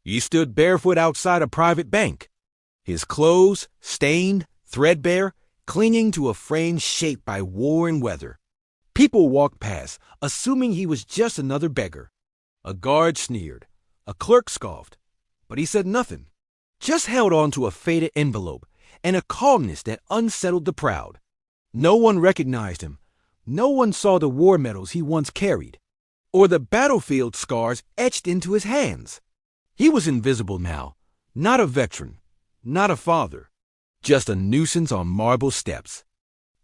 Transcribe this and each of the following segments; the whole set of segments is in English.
He stood barefoot outside a private bank, his clothes stained, threadbare, clinging to a frame shaped by war and weather. People walked past, assuming he was just another beggar. A guard sneered, a clerk scoffed, but he said nothing, just held on to a faded envelope and a calmness that unsettled the proud. No one recognized him. No one saw the war medals he once carried, or the battlefield scars etched into his hands. He was invisible now, not a veteran, not a father, just a nuisance on marble steps.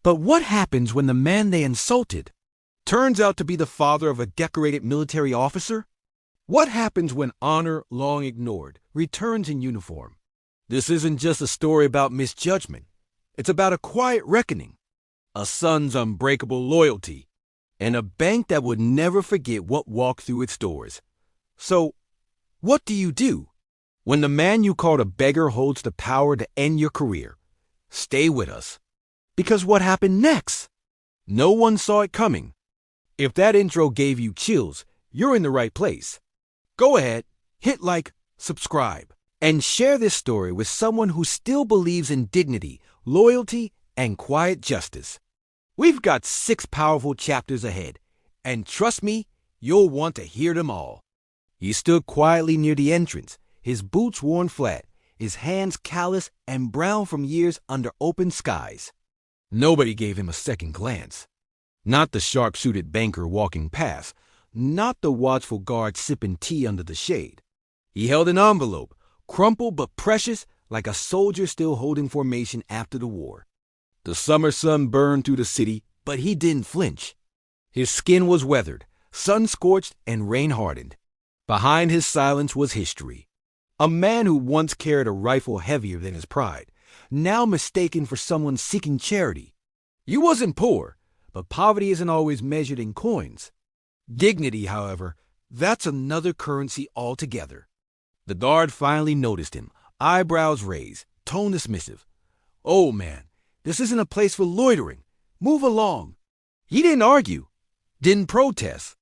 But what happens when the man they insulted turns out to be the father of a decorated military officer? What happens when honor, long ignored, returns in uniform? This isn't just a story about misjudgment. It's about a quiet reckoning, a son's unbreakable loyalty, and a bank that would never forget what walked through its doors. So, what do you do when the man you called a beggar holds the power to end your career? Stay with us, because what happened next? No one saw it coming. If that intro gave you chills, you're in the right place. Go ahead, hit like, subscribe, and share this story with someone who still believes in dignity, loyalty, and quiet justice. We've got 6 powerful chapters ahead, and trust me, you'll want to hear them all. He stood quietly near the entrance, his boots worn flat, his hands callous and brown from years under open skies. Nobody gave him a second glance. Not the sharp-suited banker walking past, not the watchful guard sipping tea under the shade. He held an envelope, crumpled but precious, like a soldier still holding formation after the war. The summer sun burned through the city, but he didn't flinch. His skin was weathered, sun-scorched and rain-hardened. Behind his silence was history. A man who once carried a rifle heavier than his pride, now mistaken for someone seeking charity. He wasn't poor, but poverty isn't always measured in coins. Dignity, however, that's another currency altogether. The guard finally noticed him, eyebrows raised, tone dismissive. "Oh, man, this isn't a place for loitering. Move along." He didn't argue, didn't protest,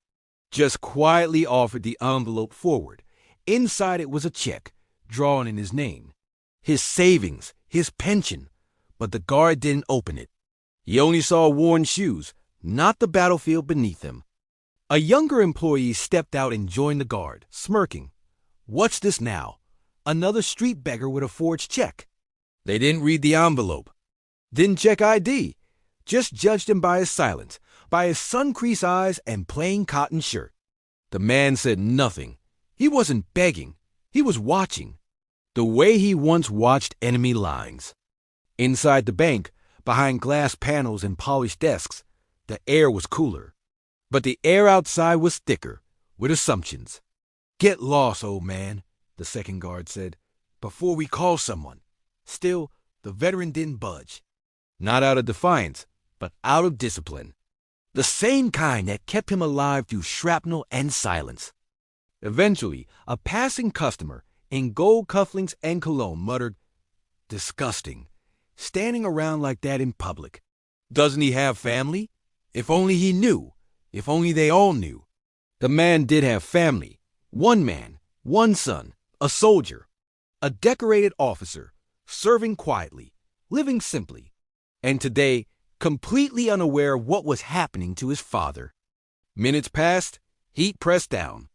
just quietly offered the envelope forward. Inside it was a check, drawn in his name. His savings, his pension. But the guard didn't open it. He only saw worn shoes, not the battlefield beneath them. A younger employee stepped out and joined the guard, smirking. What's this now? Another street beggar with a forged check. They didn't read the envelope. Didn't check ID. Just judged him by his silence, by his sun-creased eyes and plain cotton shirt. The man said nothing. He wasn't begging. He was watching. The way he once watched enemy lines. Inside the bank, behind glass panels and polished desks, the air was cooler. But the air outside was thicker, with assumptions. "Get lost, old man," the second guard said, "before we call someone." Still, the veteran didn't budge. Not out of defiance, but out of discipline. The same kind that kept him alive through shrapnel and silence. Eventually, a passing customer in gold cufflinks and cologne muttered, "Disgusting, standing around like that in public. Doesn't he have family? If only he knew. If only they all knew." The man did have family. One man, one son, a soldier, a decorated officer, serving quietly, living simply, and today completely unaware of what was happening to his father. Minutes passed, heat pressed down.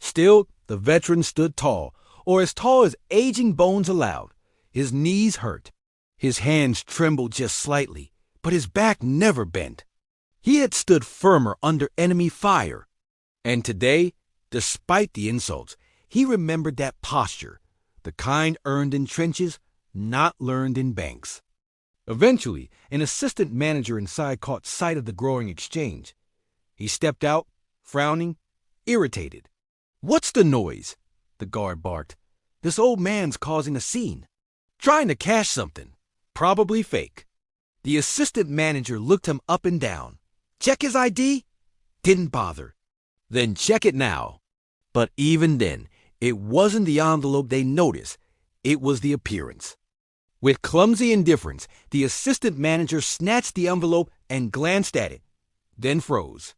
Still, the veteran stood tall, or as tall as aging bones allowed. His knees hurt. His hands trembled just slightly, but his back never bent. He had stood firmer under enemy fire. And today, despite the insults, he remembered that posture, the kind earned in trenches, not learned in banks. Eventually, an assistant manager inside caught sight of the growing exchange. He stepped out, frowning, irritated. "What's the noise?" the guard barked. "This old man's causing a scene. Trying to cash something. Probably fake." The assistant manager looked him up and down. Check his ID? Didn't bother. Then check it now. But even then, it wasn't the envelope they noticed. It was the appearance. With clumsy indifference, the assistant manager snatched the envelope and glanced at it, then froze.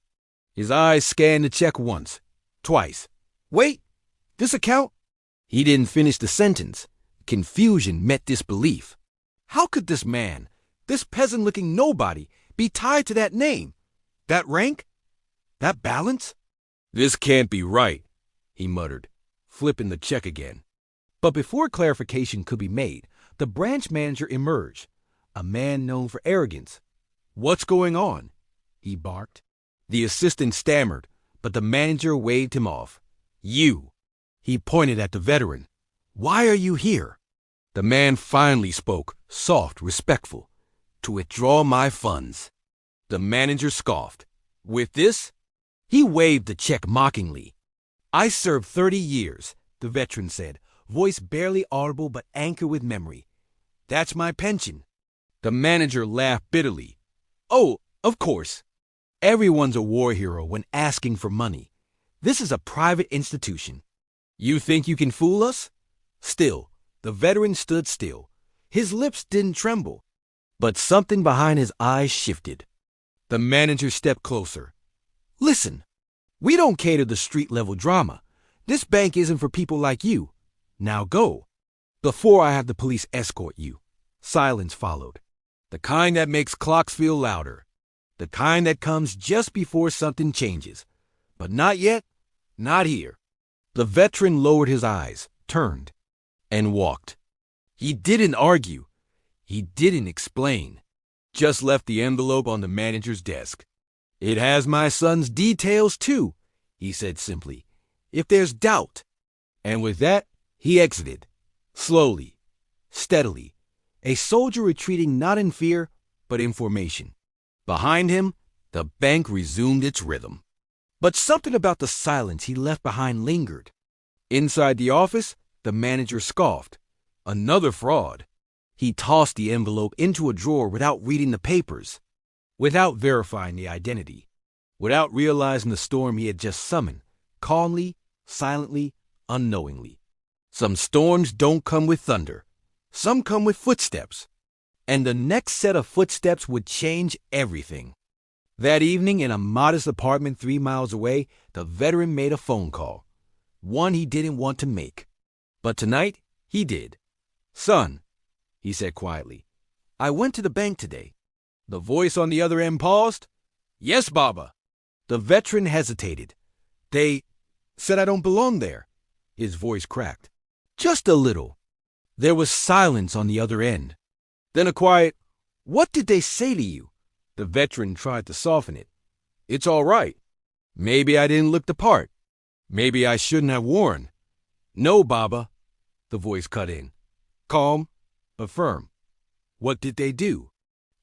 His eyes scanned the check once, twice. "Wait, this account?" He didn't finish the sentence. Confusion met disbelief. How could this man, this peasant-looking nobody, be tied to that name, that rank, that balance? This can't be right, he muttered, flipping the check again. But before clarification could be made, the branch manager emerged, a man known for arrogance. "What's going on?" he barked. The assistant stammered, but the manager waved him off. "You." He pointed at the veteran. "Why are you here?" The man finally spoke, soft, respectful. "To withdraw my funds." The manager scoffed. "With this?" He waved the check mockingly. "I served 30 years, the veteran said, voice barely audible but anchored with memory. "That's my pension." The manager laughed bitterly. "Oh, of course. Everyone's a war hero when asking for money. This is a private institution. You think you can fool us?" Still, the veteran stood still. His lips didn't tremble, but something behind his eyes shifted. The manager stepped closer. "Listen, we don't cater to street-level drama. This bank isn't for people like you. Now go, before I have the police escort you." Silence followed. The kind that makes clocks feel louder. The kind that comes just before something changes. But not yet, not here. The veteran lowered his eyes, turned, and walked. He didn't argue. He didn't explain. Just left the envelope on the manager's desk. "It has my son's details, too," he said simply, "if there's doubt." And with that, he exited, slowly, steadily, a soldier retreating not in fear, but in formation. Behind him, the bank resumed its rhythm. But something about the silence he left behind lingered. Inside the office, the manager scoffed. Another fraud. He tossed the envelope into a drawer without reading the papers, without verifying the identity, without realizing the storm he had just summoned, calmly, silently, unknowingly. Some storms don't come with thunder. Some come with footsteps. And the next set of footsteps would change everything. That evening, in a modest apartment 3 miles away, the veteran made a phone call. One he didn't want to make. But tonight, he did. "Son," he said quietly, "I went to the bank today." The voice on the other end paused. "Yes, Baba." The veteran hesitated. "They said I don't belong there." His voice cracked. "Just a little." There was silence on the other end. Then a quiet, "What did they say to you?" The veteran tried to soften it. "It's all right. Maybe I didn't look the part. Maybe I shouldn't have worn." "No, Baba," the voice cut in. Calm, but firm. "What did they do?"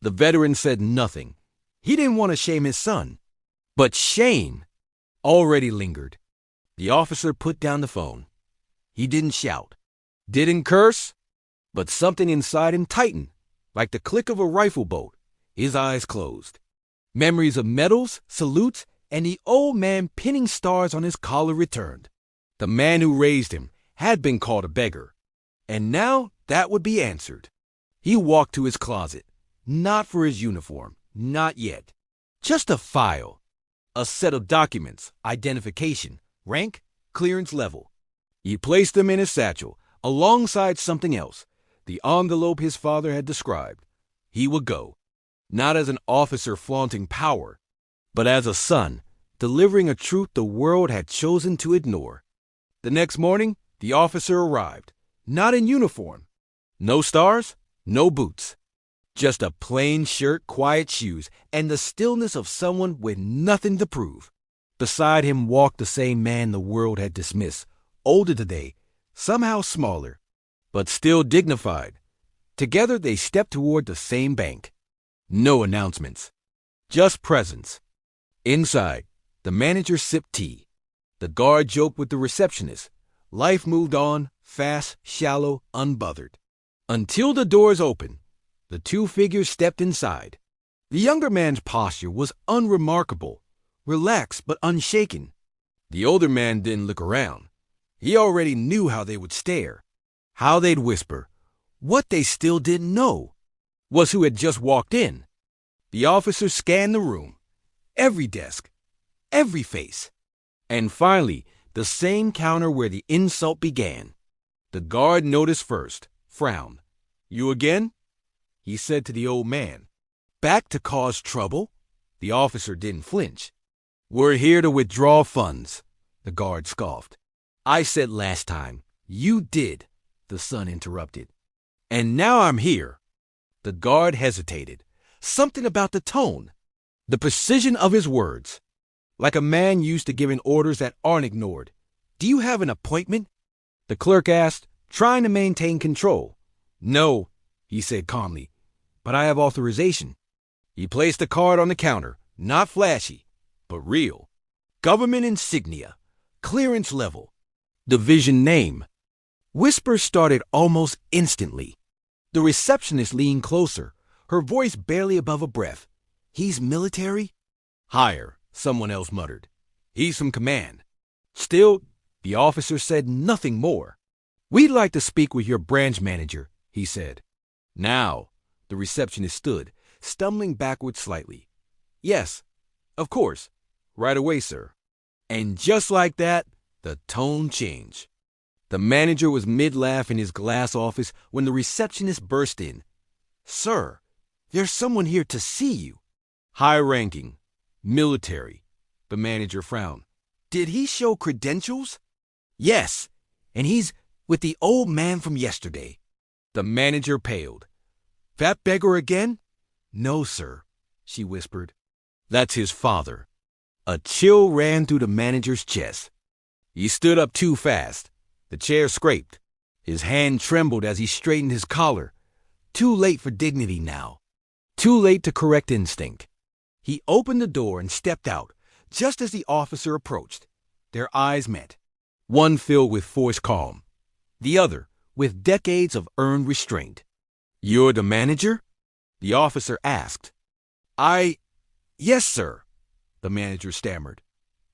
The veteran said nothing. He didn't want to shame his son. But shame already lingered. The officer put down the phone. He didn't shout, didn't curse, but something inside him tightened, like the click of a rifle bolt. His eyes closed. Memories of medals, salutes, and the old man pinning stars on his collar returned. The man who raised him had been called a beggar, and now that would be answered. He walked to his closet, not for his uniform, not yet. Just a file, a set of documents, identification, rank, clearance level. He placed them in his satchel, alongside something else, the envelope his father had described. He would go, not as an officer flaunting power, but as a son, delivering a truth the world had chosen to ignore. The next morning, the officer arrived, not in uniform. No stars, no boots. Just a plain shirt, quiet shoes, and the stillness of someone with nothing to prove. Beside him walked the same man the world had dismissed, older today, somehow smaller, but still dignified. Together they stepped toward the same bank. No announcements, just presence. Inside, the manager sipped tea. The guard joked with the receptionist. Life moved on, fast, shallow, unbothered. Until the doors opened, the two figures stepped inside. The younger man's posture was unremarkable, relaxed but unshaken. The older man didn't look around. He already knew how they would stare, how they'd whisper. What they still didn't know was who had just walked in. The officer scanned the room, every desk, every face, and finally the same counter where the insult began. The guard noticed first, frowned. "You again?" he said to the old man. "Back to cause trouble?" The officer didn't flinch. "We're here to withdraw funds," the guard scoffed. "I said last time." "You did," the son interrupted. "And now I'm here." The guard hesitated. Something about the tone, the precision of his words, like a man used to giving orders that aren't ignored. "Do you have an appointment?" the clerk asked, trying to maintain control. "No," he said calmly, "but I have authorization." He placed the card on the counter, not flashy, but real. Government insignia, clearance level, division name. Whispers started almost instantly. The receptionist leaned closer, her voice barely above a breath. "He's military?" "Higher," someone else muttered. "He's from command." Still, the officer said nothing more. "We'd like to speak with your branch manager," he said. "Now," the receptionist stood, stumbling backward slightly. "Yes, of course. Right away, sir." And just like that, the tone changed. The manager was mid-laugh in his glass office when the receptionist burst in. "Sir, there's someone here to see you." "High-ranking. Military." The manager frowned. "Did he show credentials?" "Yes, and he's with the old man from yesterday." The manager paled. "That beggar again?" "No, sir," she whispered. "That's his father." A chill ran through the manager's chest. He stood up too fast. The chair scraped. His hand trembled as he straightened his collar. Too late for dignity now. Too late to correct instinct. He opened the door and stepped out, just as the officer approached. Their eyes met. One filled with forced calm. The other with decades of earned restraint. "You're the manager?" the officer asked. Yes, sir," the manager stammered.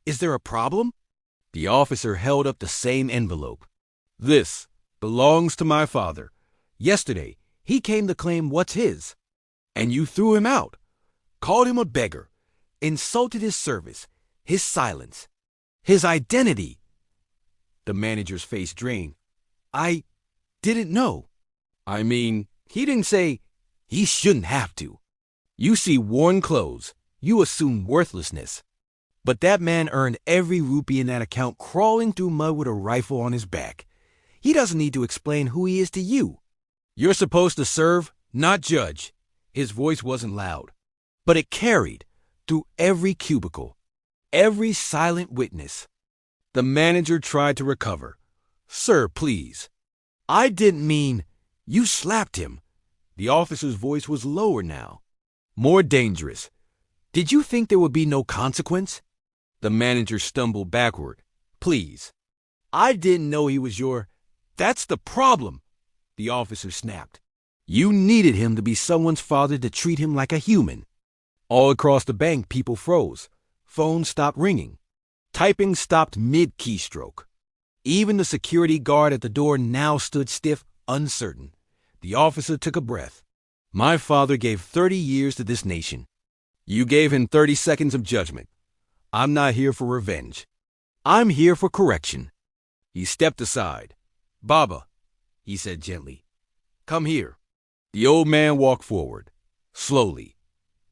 "Is there a problem?" The officer held up the same envelope. "This belongs to my father. Yesterday, he came to claim what's his. And you threw him out, called him a beggar, insulted his service, his silence, his identity." The manager's face drained. "I didn't know." "I mean, he didn't say he shouldn't have to. You see worn clothes, you assume worthlessness. But that man earned every rupee in that account crawling through mud with a rifle on his back. He doesn't need to explain who he is to you. You're supposed to serve, not judge." His voice wasn't loud, but it carried through every cubicle, every silent witness. The manager tried to recover. "Sir, please. I didn't mean you slapped him." The officer's voice was lower now, more dangerous. "Did you think there would be no consequence?" The manager stumbled backward. "Please. I didn't know he was your—" "That's the problem," the officer snapped. "You needed him to be someone's father to treat him like a human." All across the bank, people froze. Phones stopped ringing. Typing stopped mid-keystroke. Even the security guard at the door now stood stiff, uncertain. The officer took a breath. "My father gave 30 years to this nation. You gave him 30 seconds of judgment. I'm not here for revenge. I'm here for correction." He stepped aside. "Baba," he said gently, "come here." The old man walked forward, slowly.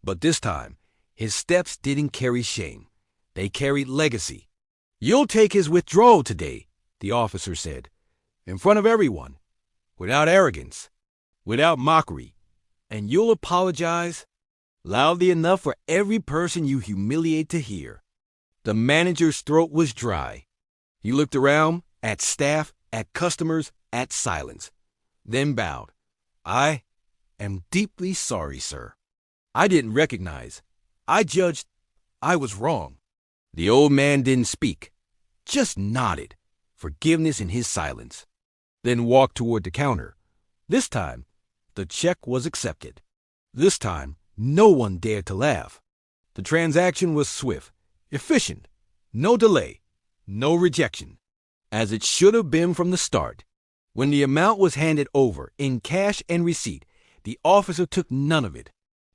But this time, his steps didn't carry shame. They carried legacy. "You'll take his withdrawal today," the officer said, "in front of everyone, without arrogance, without mockery. And you'll apologize loudly enough for every person you humiliate to hear." The manager's throat was dry. He looked around, at staff, at customers, at silence, then bowed. "I am deeply sorry, sir. I didn't recognize. I judged I was wrong." The old man didn't speak, just nodded, forgiveness in his silence, then walked toward the counter. This time, the check was accepted. This time, no one dared to laugh. The transaction was swift, efficient, no delay, no rejection, as it should have been from the start. When the amount was handed over in cash and receipt, the officer took none of it.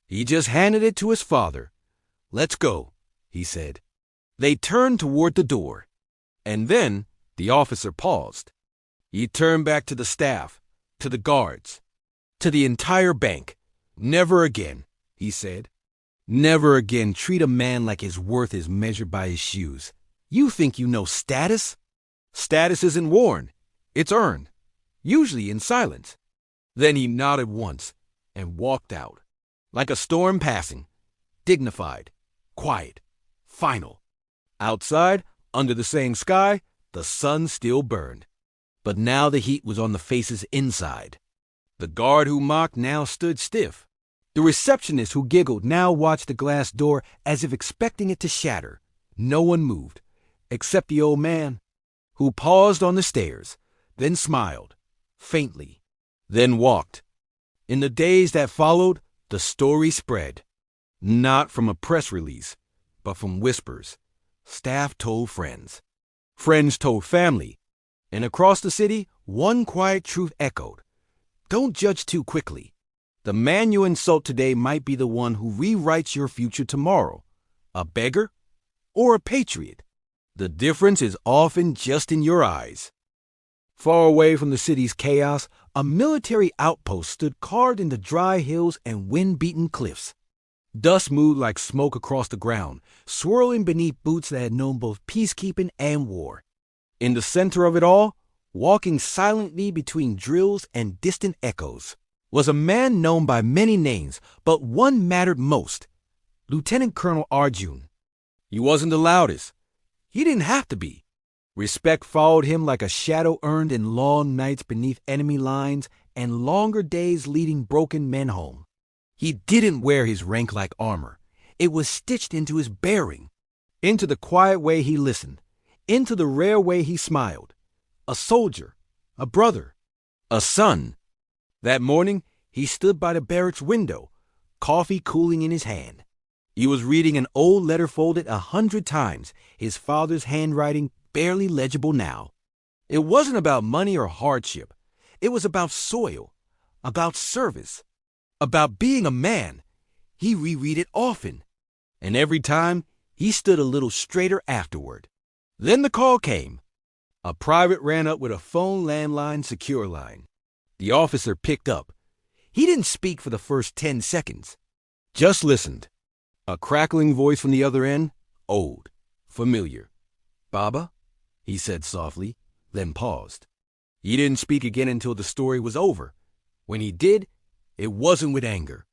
He just handed it to his father. "Let's go," he said. They turned toward the door, and then the officer paused. He turned back to the staff, to the guards, to the entire bank. "Never again," he said. "Never again treat a man like his worth is measured by his shoes. You think you know status? Status isn't worn. It's earned, usually in silence." Then he nodded once and walked out, like a storm passing, dignified, quiet, final. Outside, under the same sky, the sun still burned. But now the heat was on the faces inside. The guard who mocked now stood stiff. The receptionist who giggled now watched the glass door as if expecting it to shatter. No one moved, except the old man, who paused on the stairs, then smiled, faintly, then walked. In the days that followed, the story spread. Not from a press release, but from whispers. Staff told friends. Friends told family. And across the city, one quiet truth echoed. Don't judge too quickly. The man you insult today might be the one who rewrites your future tomorrow. A beggar or a patriot. The difference is often just in your eyes. Far away from the city's chaos, a military outpost stood carved in the dry hills and wind-beaten cliffs. Dust moved like smoke across the ground, swirling beneath boots that had known both peacekeeping and war. In the center of it all, walking silently between drills and distant echoes, was a man known by many names, but one mattered most: Lieutenant Colonel Arjun. He wasn't the loudest. He didn't have to be. Respect followed him like a shadow earned in long nights beneath enemy lines and longer days leading broken men home. He didn't wear his rank like armor. It was stitched into his bearing, into the quiet way he listened, into the rare way he smiled. A soldier, a brother, a son. That morning, he stood by the barracks window, coffee cooling in his hand. He was reading an old letter folded 100 times, his father's handwriting barely legible now. It wasn't about money or hardship. It was about soil, about service, about being a man. He reread it often, and every time he stood a little straighter afterward. Then the call came. A private ran up with a phone landline secure line. The officer picked up. He didn't speak for the first 10 seconds, just listened. A crackling voice from the other end, old, familiar. "Baba?" he said softly, then paused. He didn't speak again until the story was over. When he did, it wasn't with anger.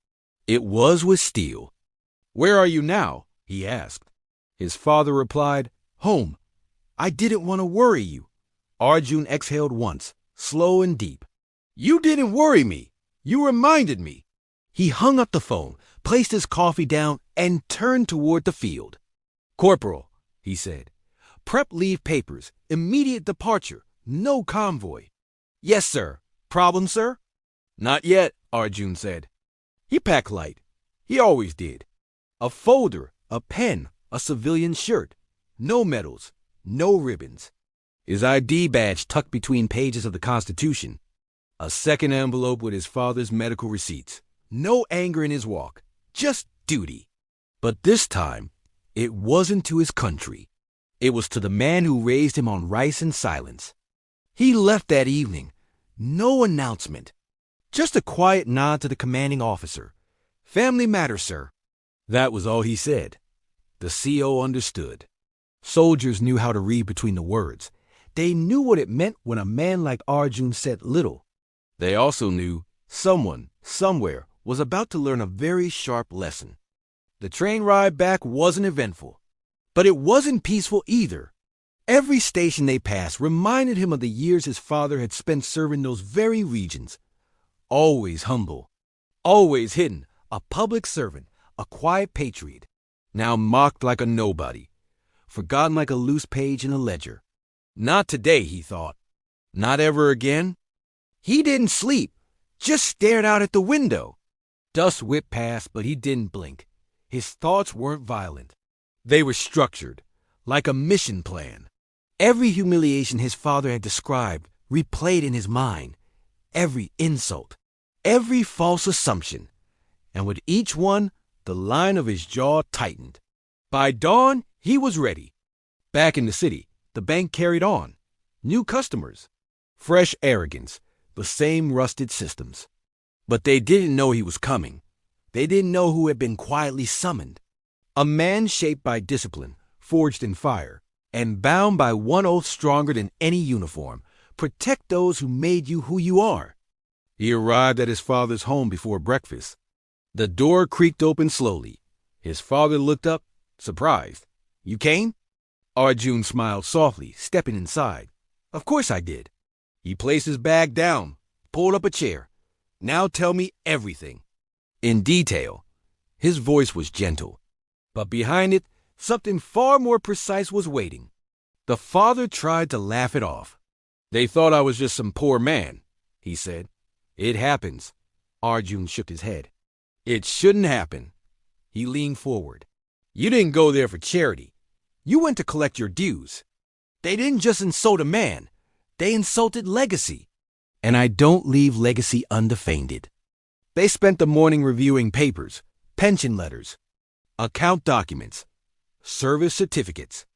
It was with steel. "Where are you now?" he asked. His father replied, "Home. I didn't want to worry you." Arjun exhaled once, slow and deep. "You didn't worry me. You reminded me." He hung up the phone, placed his coffee down, and turned toward the field. "Corporal," he said, "prep leave papers. Immediate departure. No convoy." "Yes, sir. Problem, sir?" "Not yet," Arjun said. He packed light. He always did. A folder, a pen, a civilian shirt. No medals, no ribbons. His ID badge tucked between pages of the Constitution. A second envelope with his father's medical receipts. No anger in his walk, just duty. But this time, it wasn't to his country. It was to the man who raised him on rice and silence. He left that evening. No announcement. Just a quiet nod to the commanding officer. "Family matters, sir." That was all he said. The CO understood. Soldiers knew how to read between the words. They knew what it meant when a man like Arjun said little. They also knew someone, somewhere, was about to learn a very sharp lesson. The train ride back wasn't eventful, but it wasn't peaceful either. Every station they passed reminded him of the years his father had spent serving those very regions. Always humble, always hidden, a public servant, a quiet patriot, now mocked like a nobody, forgotten like a loose page in a ledger. Not today, he thought. Not ever again. He didn't sleep, just stared out at the window. Dust whipped past, but he didn't blink. His thoughts weren't violent. They were structured, like a mission plan. Every humiliation his father had described replayed in his mind. Every insult, every false assumption. And with each one, the line of his jaw tightened. By dawn, he was ready. Back in the city, the bank carried on. New customers. Fresh arrogance, the same rusted systems. But they didn't know he was coming. They didn't know who had been quietly summoned. A man shaped by discipline, forged in fire, and bound by one oath stronger than any uniform. Protect those who made you who you are. He arrived at his father's home before breakfast. The door creaked open slowly. His father looked up, surprised. "You came?" Arjun smiled softly, stepping inside. "Of course I did." He placed his bag down, pulled up a chair. "Now tell me everything." In detail. His voice was gentle. But behind it, something far more precise was waiting. The father tried to laugh it off. "They thought I was just some poor man," he said. "It happens." Arjun shook his head. "It shouldn't happen." He leaned forward. "You didn't go there for charity. You went to collect your dues. They didn't just insult a man. They insulted legacy. And I don't leave legacy undefended." They spent the morning reviewing papers, pension letters, account documents, service certificates.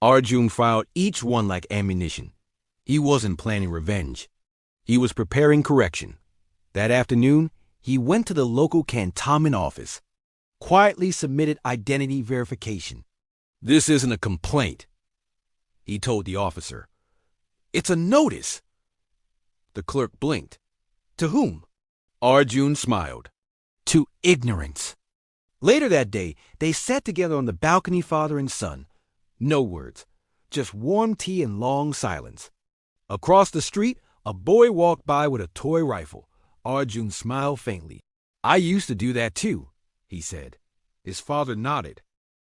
Arjun filed each one like ammunition. He wasn't planning revenge. He was preparing correction. That afternoon, he went to the local cantonment office, quietly submitted identity verification. "This isn't a complaint," he told the officer. "It's a notice." The clerk blinked. "To whom?" Arjun smiled. "To ignorance." Later that day, they sat together on the balcony, father and son. No words, just warm tea and long silence. Across the street, a boy walked by with a toy rifle. Arjun smiled faintly. "I used to do that too," he said. His father nodded.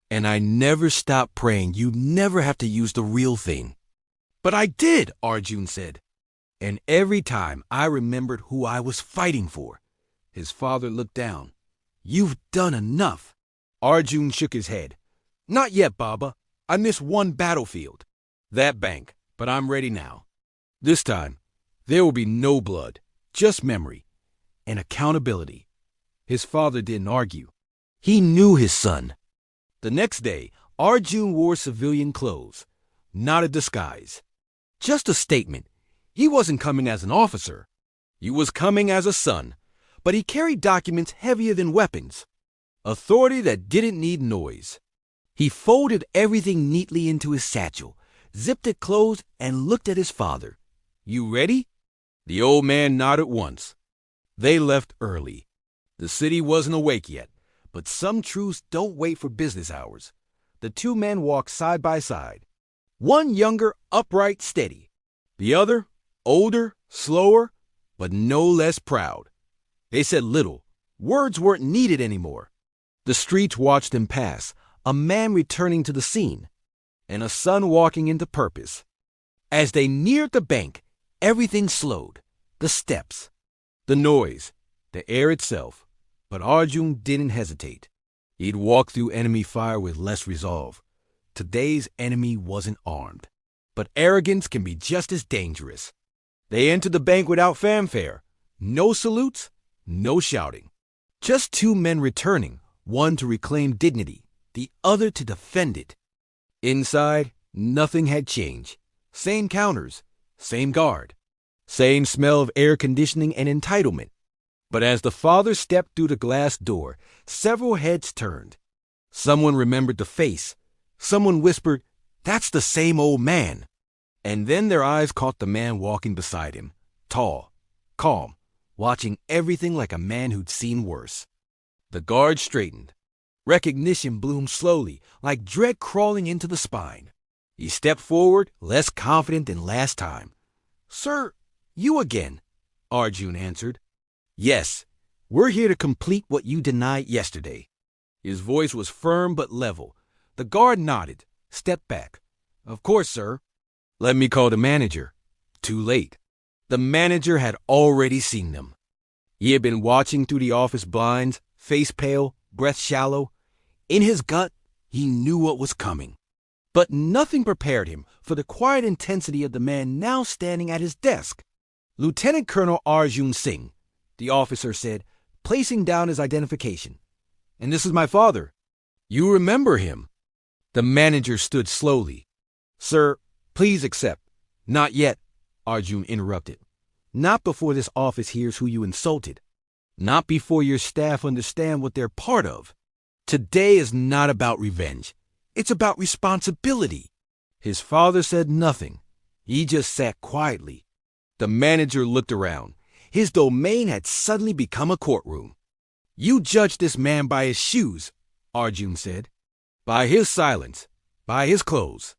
"And I never stopped praying you'd never have to use the real thing." "But I did," Arjun said. "And every time I remembered who I was fighting for." His father looked down. "You've done enough." Arjun shook his head. "Not yet, Baba. I missed one battlefield. That bank, but I'm ready now. This time, there will be no blood, just memory and accountability." His father didn't argue. He knew his son. The next day, Arjun wore civilian clothes, not a disguise. Just a statement. He wasn't coming as an officer. He was coming as a son, but he carried documents heavier than weapons. Authority that didn't need noise. He folded everything neatly into his satchel, zipped it closed, and looked at his father. "You ready?" The old man nodded once. They left early. The city wasn't awake yet, but some truths don't wait for business hours. The two men walked side by side. One younger, upright, steady. The other, older, slower, but no less proud. They said little. Words weren't needed anymore. The streets watched them pass, a man returning to the scene, and a son walking into purpose. As they neared the bank, everything slowed. The steps, the noise, the air itself. But Arjun didn't hesitate. He'd walk through enemy fire with less resolve. Today's enemy wasn't armed. But arrogance can be just as dangerous. They entered the bank without fanfare. No salutes, no shouting. Just two men returning, one to reclaim dignity, the other to defend it. Inside, nothing had changed. Same counters, same guard, same smell of air conditioning and entitlement. But as the father stepped through the glass door, several heads turned. Someone remembered the face. Someone whispered, "That's the same old man." And then their eyes caught the man walking beside him, tall, calm, watching everything like a man who'd seen worse. The guard straightened. Recognition bloomed slowly, like dread crawling into the spine. He stepped forward, less confident than last time. "Sir, you again," Arjun answered. "Yes, we're here to complete what you denied yesterday." His voice was firm but level. The guard nodded, stepped back. "Of course, sir." "Let me call the manager." Too late. The manager had already seen them. He had been watching through the office blinds, face pale, breath shallow. In his gut, he knew what was coming. But nothing prepared him for the quiet intensity of the man now standing at his desk. "Lieutenant Colonel Arjun Singh," the officer said, placing down his identification. "And this is my father. You remember him." The manager stood slowly. "Sir, please accept." "Not yet." Arjun interrupted. Not before this office hears who you insulted. Not before your staff understand what they're part of. Today is not about revenge. It's about responsibility. His father said nothing. He just sat quietly. The manager looked around. His domain had suddenly become a courtroom. You judge this man by his shoes, Arjun said. By his silence. By his clothes.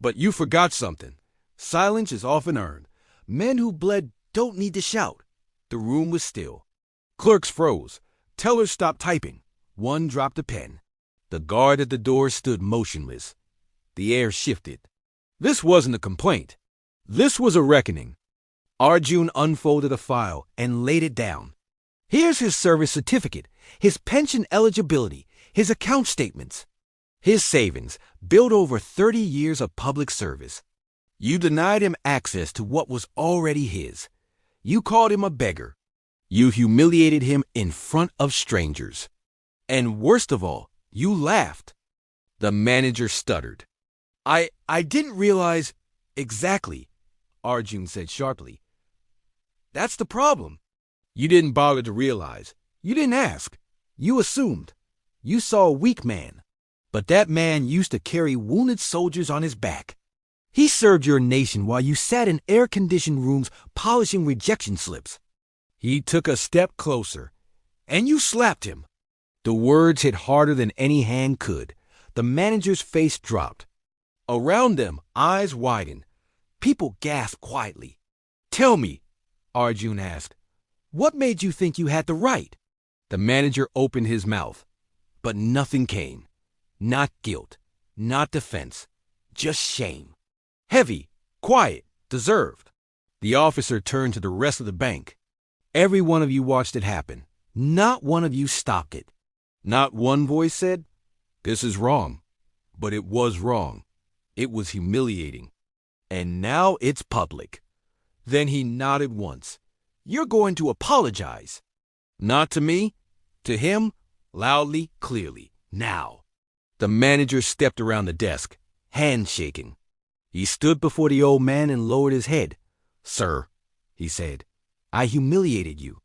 But you forgot something. Silence is often earned. Men who bled don't need to shout. The room was still. Clerks froze. Tellers stopped typing. One dropped a pen. The guard at the door stood motionless. The air shifted. This wasn't a complaint. This was a reckoning. Arjun unfolded a file and laid it down. Here's his service certificate, his pension eligibility, his account statements. His savings, built over 30 years of public service. You denied him access to what was already his. You called him a beggar. You humiliated him in front of strangers. And worst of all, you laughed. The manager stuttered. I didn't realize exactly, Arjun said sharply. That's the problem. You didn't bother to realize. You didn't ask. You assumed. You saw a weak man. But that man used to carry wounded soldiers on his back. He served your nation while you sat in air-conditioned rooms polishing rejection slips. He took a step closer, and you slapped him. The words hit harder than any hand could. The manager's face dropped. Around them, eyes widened. People gasped quietly. Tell me, Arjun asked, what made you think you had the right? The manager opened his mouth, but nothing came. Not guilt, not defense, just shame. Heavy, quiet, deserved. The officer turned to the rest of the bank. Every one of you watched it happen. Not one of you stopped it. Not one voice said, this is wrong. But it was wrong. It was humiliating. And now it's public. Then he nodded once. You're going to apologize. Not to me, to him, loudly, clearly, now. The manager stepped around the desk, hands shaking. He stood before the old man and lowered his head. Sir, he said, I humiliated you.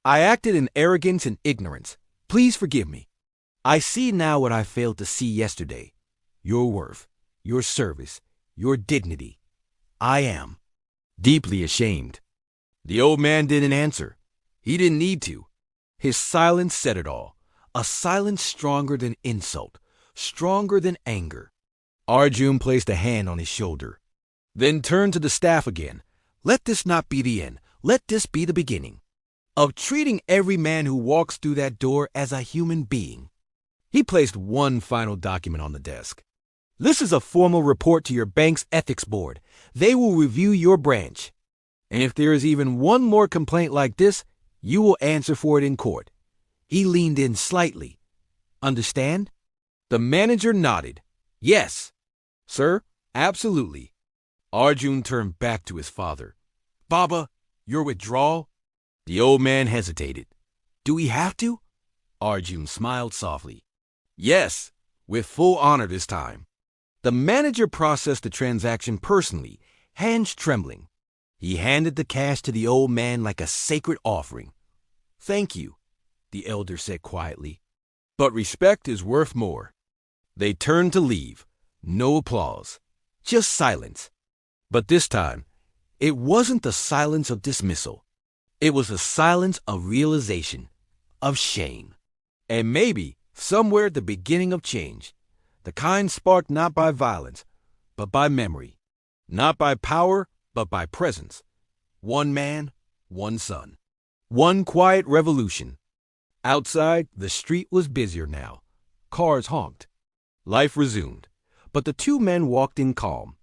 I acted in arrogance and ignorance. Please forgive me. I see now what I failed to see yesterday. Your worth, your service, your dignity. I am deeply ashamed. The old man didn't answer. He didn't need to. His silence said it all. A silence stronger than insult, stronger than anger. Arjun placed a hand on his shoulder, then turned to the staff again. Let this not be the end. Let this be the beginning of treating every man who walks through that door as a human being. He placed one final document on the desk. This is a formal report to your bank's ethics board. They will review your branch. And if there is even one more complaint like this, you will answer for it in court. He leaned in slightly. Understand? The manager nodded. Yes. Sir, absolutely. Arjun turned back to his father. Baba, your withdrawal? The old man hesitated. Do we have to? Arjun smiled softly. Yes, with full honor this time. The manager processed the transaction personally, hands trembling. He handed the cash to the old man like a sacred offering. Thank you, the elder said quietly. But respect is worth more. They turned to leave. No applause, just silence. But this time, it wasn't the silence of dismissal. It was a silence of realization, of shame. And maybe, somewhere at the beginning of change, the kind sparked not by violence, but by memory. Not by power, but by presence. One man, one son. One quiet revolution. Outside, the street was busier now. Cars honked. Life resumed. But the two men walked in calm.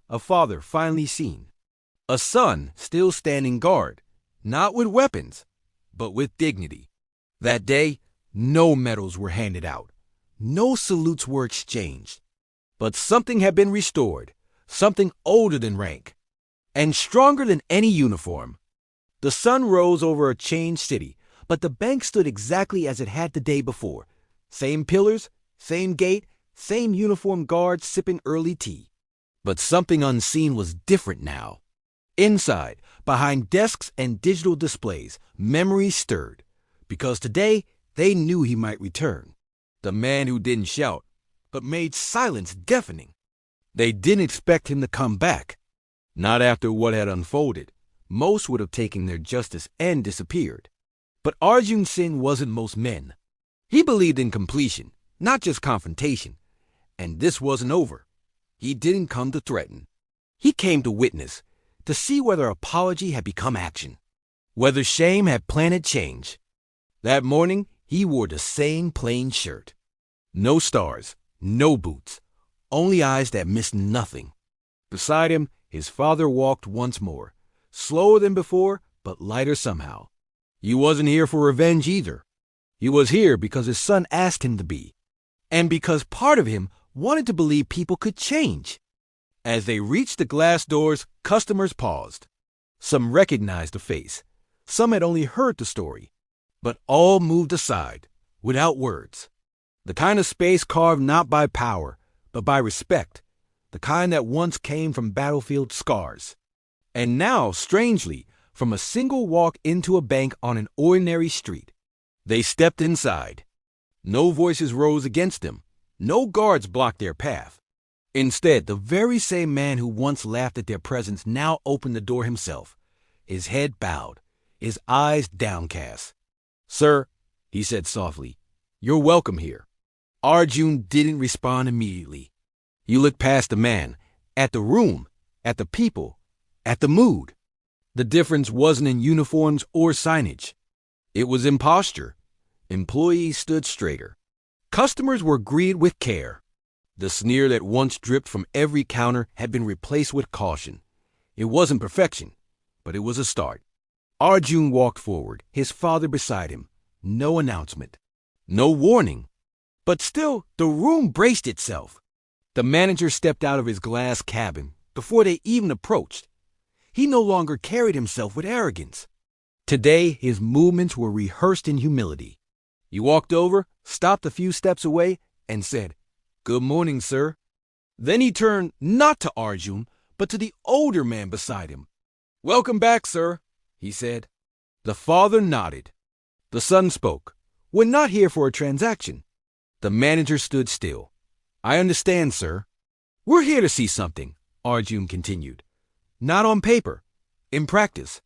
A father finally seen. A son still standing guard, not with weapons, but with dignity. That day, no medals were handed out. No salutes were exchanged. But something had been restored, something older than rank, and stronger than any uniform. The sun rose over a changed city, but the bank stood exactly as it had the day before. Same pillars, same gate, same uniformed guards sipping early tea. But something unseen was different now. Inside, behind desks and digital displays, memories stirred, because today they knew he might return. The man who didn't shout, but made silence deafening. They didn't expect him to come back. Not after what had unfolded. Most would have taken their justice and disappeared. But Arjun Singh wasn't most men. He believed in completion, not just confrontation. And this wasn't over. He didn't come to threaten. He came to witness, to see whether apology had become action, whether shame had planted change. That morning, he wore the same plain shirt. No stars, no boots, only eyes that missed nothing. Beside him, his father walked once more, slower than before, but lighter somehow. He wasn't here for revenge either. He was here because his son asked him to be, and because part of him wanted to believe people could change. As they reached the glass doors, customers paused. Some recognized the face. Some had only heard the story. But all moved aside, without words. The kind of space carved not by power, but by respect. The kind that once came from battlefield scars. And now, strangely, from a single walk into a bank on an ordinary street. They stepped inside. No voices rose against them. No guards blocked their path. Instead, the very same man who once laughed at their presence now opened the door himself, his head bowed, his eyes downcast. "Sir," he said softly, "you're welcome here." Arjun didn't respond immediately. He looked past the man, at the room, at the people, at the mood. The difference wasn't in uniforms or signage. It was in posture. Employees stood straighter. Customers were greeted with care. The sneer that once dripped from every counter had been replaced with caution. It wasn't perfection, but it was a start. Arjun walked forward, his father beside him. No announcement. No warning. But still, the room braced itself. The manager stepped out of his glass cabin before they even approached. He no longer carried himself with arrogance. Today, his movements were rehearsed in humility. He walked over, stopped a few steps away, and said, "Good morning, sir." Then he turned not to Arjun, but to the older man beside him. "Welcome back, sir," he said. The father nodded. The son spoke. "We're not here for a transaction." The manager stood still. "I understand, sir." "We're here to see something," Arjun continued. "Not on paper, in practice."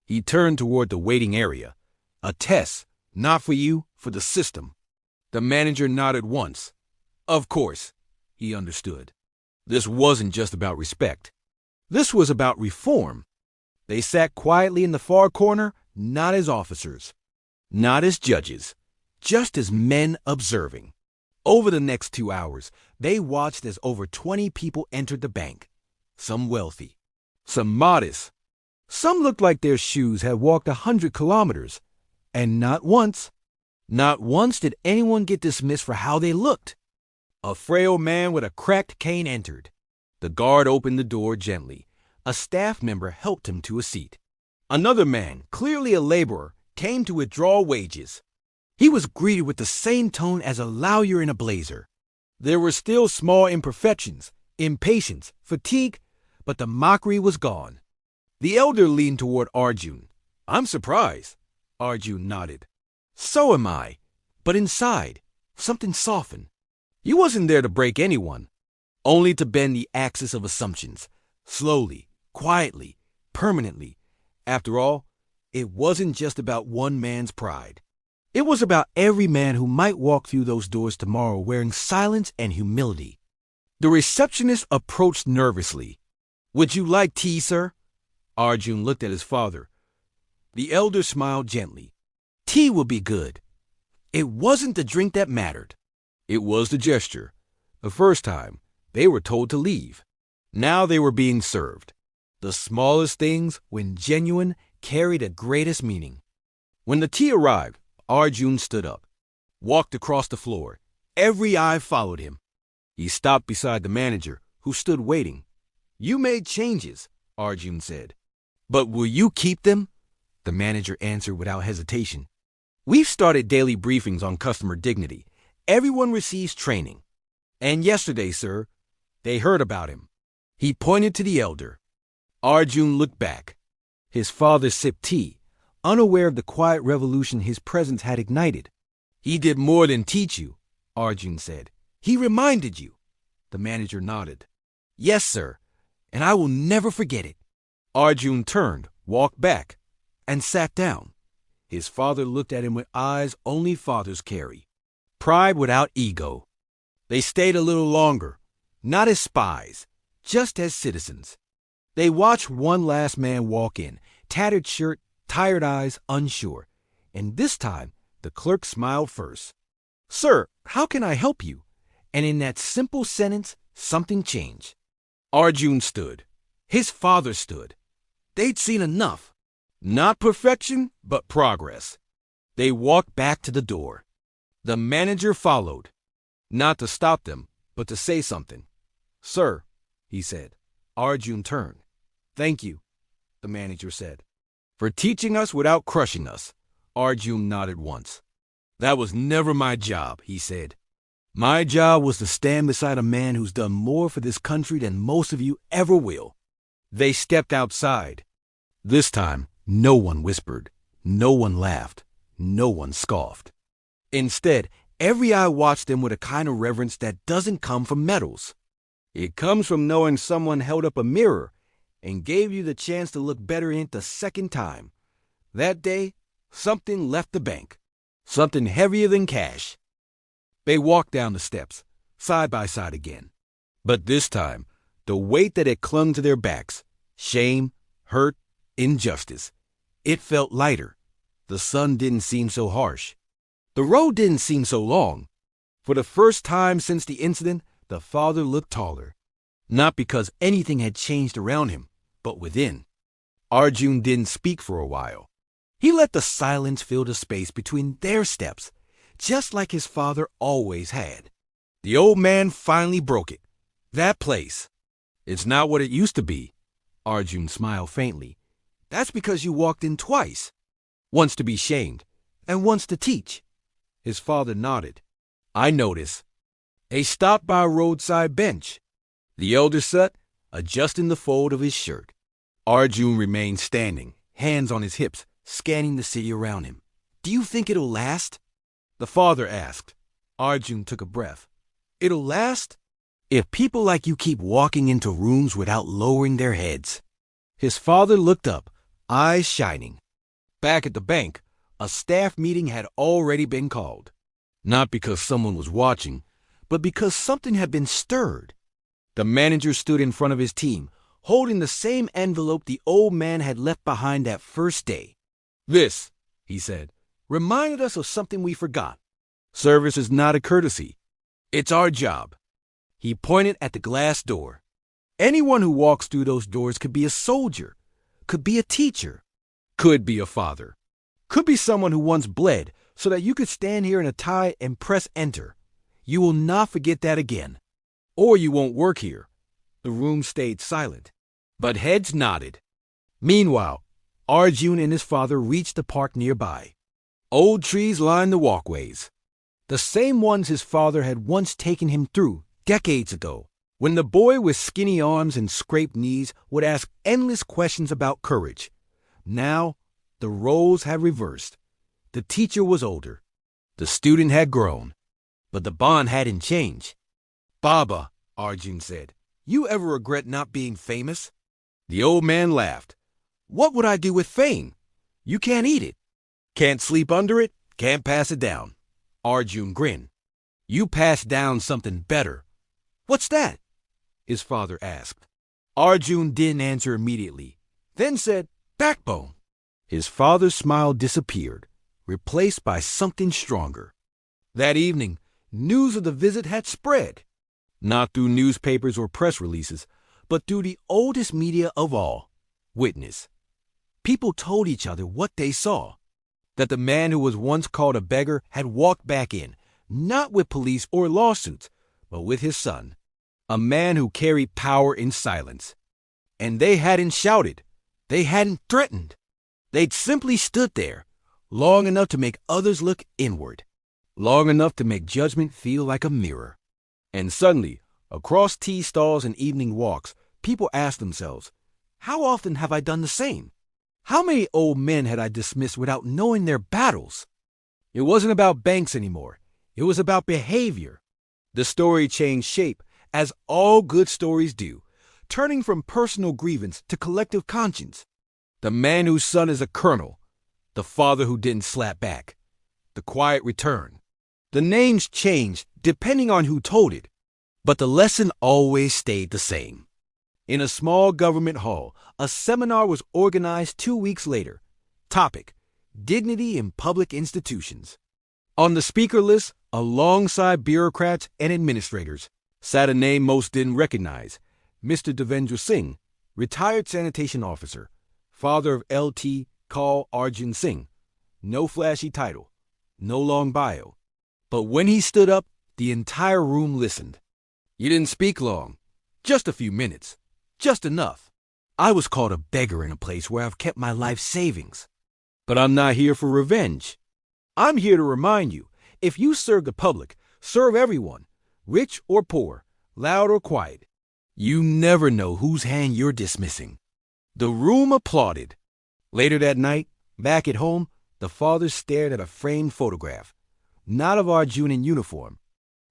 He turned toward the waiting area. "A test, not for you, for the system." The manager nodded once. Of course, he understood. This wasn't just about respect. This was about reform. They sat quietly in the far corner, not as officers, not as judges, just as men observing. Over the next 2 hours, they watched as over 20 people entered the bank. Some wealthy, some modest. Some looked like their shoes had walked 100 kilometers. And not once did anyone get dismissed for how they looked. A frail man with a cracked cane entered. The guard opened the door gently. A staff member helped him to a seat. Another man, clearly a laborer, came to withdraw wages. He was greeted with the same tone as a lawyer in a blazer. There were still small imperfections, impatience, fatigue, but the mockery was gone. The elder leaned toward Arjun. "I'm surprised." Arjun nodded. "So am I." But inside, something softened. He wasn't there to break anyone, only to bend the axis of assumptions, slowly, quietly, permanently. After all, it wasn't just about one man's pride. It was about every man who might walk through those doors tomorrow wearing silence and humility. The receptionist approached nervously. "Would you like tea, sir?" Arjun looked at his father. The elder smiled gently. Tea would be good. It wasn't the drink that mattered. It was the gesture. The first time, they were told to leave. Now they were being served. The smallest things, when genuine, carry the greatest meaning. When the tea arrived, Arjun stood up, walked across the floor. Every eye followed him. He stopped beside the manager, who stood waiting. "You made changes," Arjun said. "But will you keep them?" The manager answered without hesitation. "We've started daily briefings on customer dignity. Everyone receives training. And yesterday, sir, they heard about him." He pointed to the elder. Arjun looked back. His father sipped tea, unaware of the quiet revolution his presence had ignited. "He did more than teach you," Arjun said. "He reminded you." The manager nodded. "Yes, sir, and I will never forget it." Arjun turned, walked back, and sat down. His father looked at him with eyes only fathers carry. Pride without ego. They stayed a little longer, not as spies, just as citizens. They watched one last man walk in, tattered shirt, tired eyes, unsure. And this time, the clerk smiled first. "Sir, how can I help you?" And in that simple sentence, something changed. Arjun stood. His father stood. They'd seen enough. Not perfection, but progress. They walked back to the door. The manager followed. Not to stop them, but to say something. "Sir," he said. Arjun turned. "Thank you," the manager said. "For teaching us without crushing us." Arjun nodded once. "That was never my job," he said. "My job was to stand beside a man who's done more for this country than most of you ever will." They stepped outside. This time, no one whispered, no one laughed, no one scoffed. Instead, every eye watched them with a kind of reverence that doesn't come from medals. It comes from knowing someone held up a mirror and gave you the chance to look better in it the second time. That day, something left the bank. Something heavier than cash. They walked down the steps, side by side again. But this time, the weight that had clung to their backs, shame, hurt, injustice, it felt lighter. The sun didn't seem so harsh. The road didn't seem so long. For the first time since the incident, the father looked taller. Not because anything had changed around him, but within. Arjun didn't speak for a while. He let the silence fill the space between their steps, just like his father always had. The old man finally broke it. "That place. It's not what it used to be." Arjun smiled faintly. "That's because you walked in twice. Once to be shamed, and once to teach." His father nodded. "I noticed." They stopped by a roadside bench. The elder sat, adjusting the fold of his shirt. Arjun remained standing, hands on his hips, scanning the city around him. "Do you think it'll last?" the father asked. Arjun took a breath. "It'll last? If people like you keep walking into rooms without lowering their heads." His father looked up, eyes shining. Back at the bank, a staff meeting had already been called. Not because someone was watching, but because something had been stirred. The manager stood in front of his team, holding the same envelope the old man had left behind that first day. "This," he said, "reminded us of something we forgot. Service is not a courtesy. It's our job." He pointed at the glass door. Anyone who walks through those doors could be a soldier, could be a teacher, could be a father, could be someone who once bled so that you could stand here in a tie and press enter. You will not forget that again. Or you won't work here. The room stayed silent, but heads nodded. Meanwhile, Arjun and his father reached the park nearby. Old trees lined the walkways. The same ones his father had once taken him through decades ago, when the boy with skinny arms and scraped knees would ask endless questions about courage. Now, the roles had reversed. The teacher was older. The student had grown. But the bond hadn't changed. "Baba," Arjun said, "you ever regret not being famous?" The old man laughed. "What would I do with fame? You can't eat it. Can't sleep under it, can't pass it down." Arjun grinned. "You passed down something better." "What's that?" his father asked. Arjun didn't answer immediately, then said, "Backbone." His father's smile disappeared, replaced by something stronger. That evening, news of the visit had spread. Not through newspapers or press releases, but through the oldest media of all, witness. People told each other what they saw. That the man who was once called a beggar had walked back in, not with police or lawsuits, but with his son. A man who carried power in silence. And they hadn't shouted. They hadn't threatened. They'd simply stood there, long enough to make others look inward. Long enough to make judgment feel like a mirror. And suddenly, across tea stalls and evening walks, people asked themselves, How often have I done the same? How many old men had I dismissed without knowing their battles? It wasn't about banks anymore. It was about behavior. The story changed shape, as all good stories do, turning from personal grievance to collective conscience. The man whose son is a colonel. The father who didn't slap back. The quiet return. The names changed depending on who told it, but the lesson always stayed the same. In a small government hall, a seminar was organized 2 weeks later. Topic: Dignity in Public Institutions. On the speaker list, alongside bureaucrats and administrators, sat a name most didn't recognize: Mr. Devendra Singh, retired sanitation officer, father of L.T. Kaul Arjun Singh. No flashy title, no long bio. But when he stood up, the entire room listened. You didn't speak long, just a few minutes, just enough. I was called a beggar in a place where I've kept my life savings. But I'm not here for revenge. I'm here to remind you, if you serve the public, serve everyone, rich or poor, loud or quiet. You never know whose hand you're dismissing. The room applauded. Later that night, back at home, the father stared at a framed photograph, not of Arjun in uniform,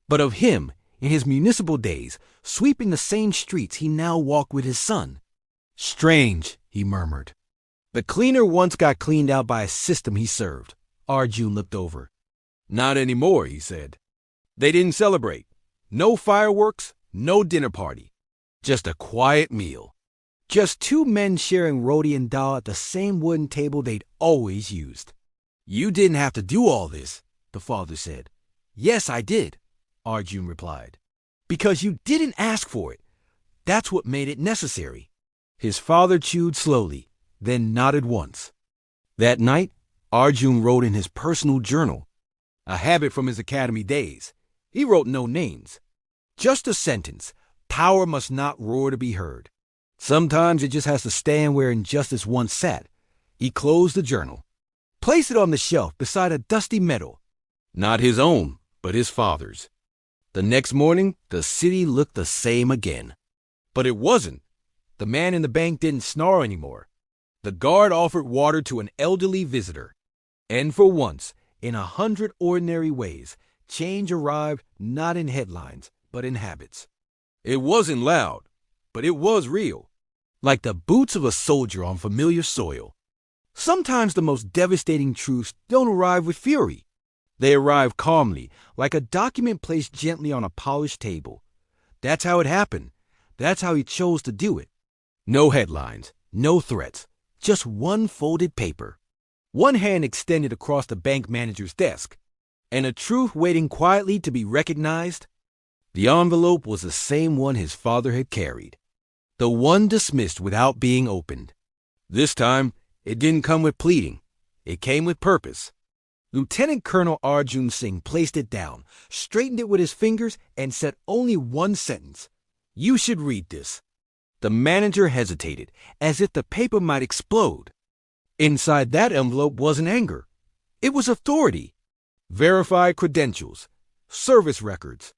but of him in his municipal days, sweeping the same streets he now walked with his son. Strange, he murmured. The cleaner once got cleaned out by a system he served. Arjun looked over. Not anymore, he said. They didn't celebrate. No fireworks, no dinner party. Just a quiet meal. Just two men sharing roti and dal at the same wooden table they'd always used. You didn't have to do all this, the father said. Yes, I did, Arjun replied. Because you didn't ask for it. That's what made it necessary. His father chewed slowly, then nodded once. That night, Arjun wrote in his personal journal, a habit from his academy days. He wrote no names. Just a sentence: power must not roar to be heard. Sometimes it just has to stand where injustice once sat. He closed the journal, placed it on the shelf beside a dusty medal. Not his own, but his father's. The next morning, the city looked the same again. But it wasn't. The man in the bank didn't snarl anymore. The guard offered water to an elderly visitor. And for once, in 100 ordinary ways, change arrived not in headlines, but in habits. It wasn't loud, but it was real. Like the boots of a soldier on familiar soil. Sometimes the most devastating truths don't arrive with fury. They arrive calmly, like a document placed gently on a polished table. That's how it happened. That's how he chose to do it. No headlines, no threats, just one folded paper. One hand extended across the bank manager's desk, and a truth waiting quietly to be recognized. The envelope was the same one his father had carried. The one dismissed without being opened. This time, it didn't come with pleading. It came with purpose. Lieutenant Colonel Arjun Singh placed it down, straightened it with his fingers, and said only one sentence. You should read this. The manager hesitated, as if the paper might explode. Inside that envelope wasn't anger. It was authority. Verified credentials, service records,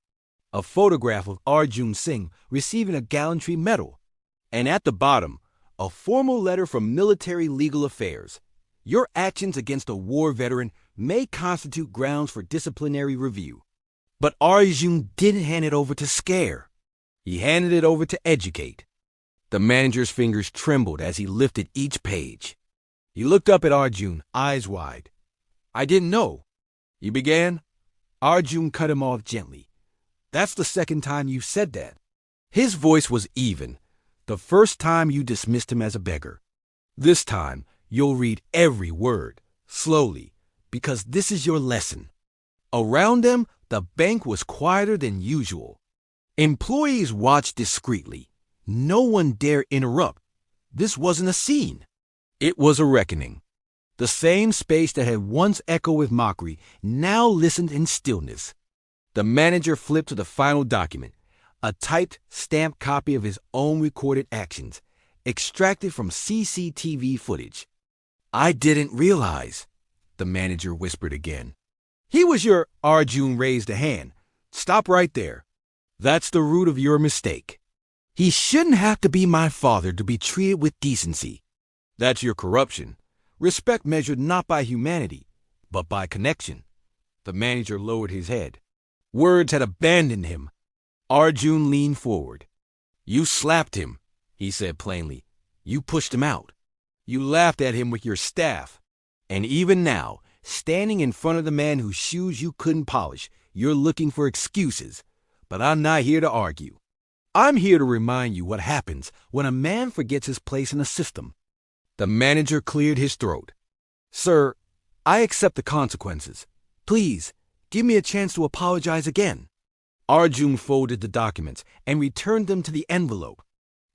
a photograph of Arjun Singh receiving a gallantry medal, and at the bottom, a formal letter from Military Legal Affairs. Your actions against a war veteran may constitute grounds for disciplinary review. But Arjun didn't hand it over to scare. He handed it over to educate. The manager's fingers trembled as he lifted each page. He looked up at Arjun, eyes wide. I didn't know. He began. Arjun cut him off gently. That's the second time you've said that. His voice was even. The first time you dismissed him as a beggar. This time, you'll read every word, slowly, because this is your lesson. Around them, the bank was quieter than usual. Employees watched discreetly. No one dared interrupt. This wasn't a scene. It was a reckoning. The same space that had once echoed with mockery now listened in stillness. The manager flipped to the final document, a typed, stamped copy of his own recorded actions, extracted from CCTV footage. I didn't realize, the manager whispered again. He was your... Arjun raised a hand. Stop right there. That's the root of your mistake. He shouldn't have to be my father to be treated with decency. That's your corruption. Respect measured not by humanity, but by connection. The manager lowered his head. Words had abandoned him. Arjun leaned forward. You slapped him, he said plainly. You pushed him out. You laughed at him with your staff. And even now, standing in front of the man whose shoes you couldn't polish, you're looking for excuses. But I'm not here to argue. I'm here to remind you what happens when a man forgets his place in a system. The manager cleared his throat. Sir, I accept the consequences. Please, give me a chance to apologize again. Arjun folded the documents and returned them to the envelope.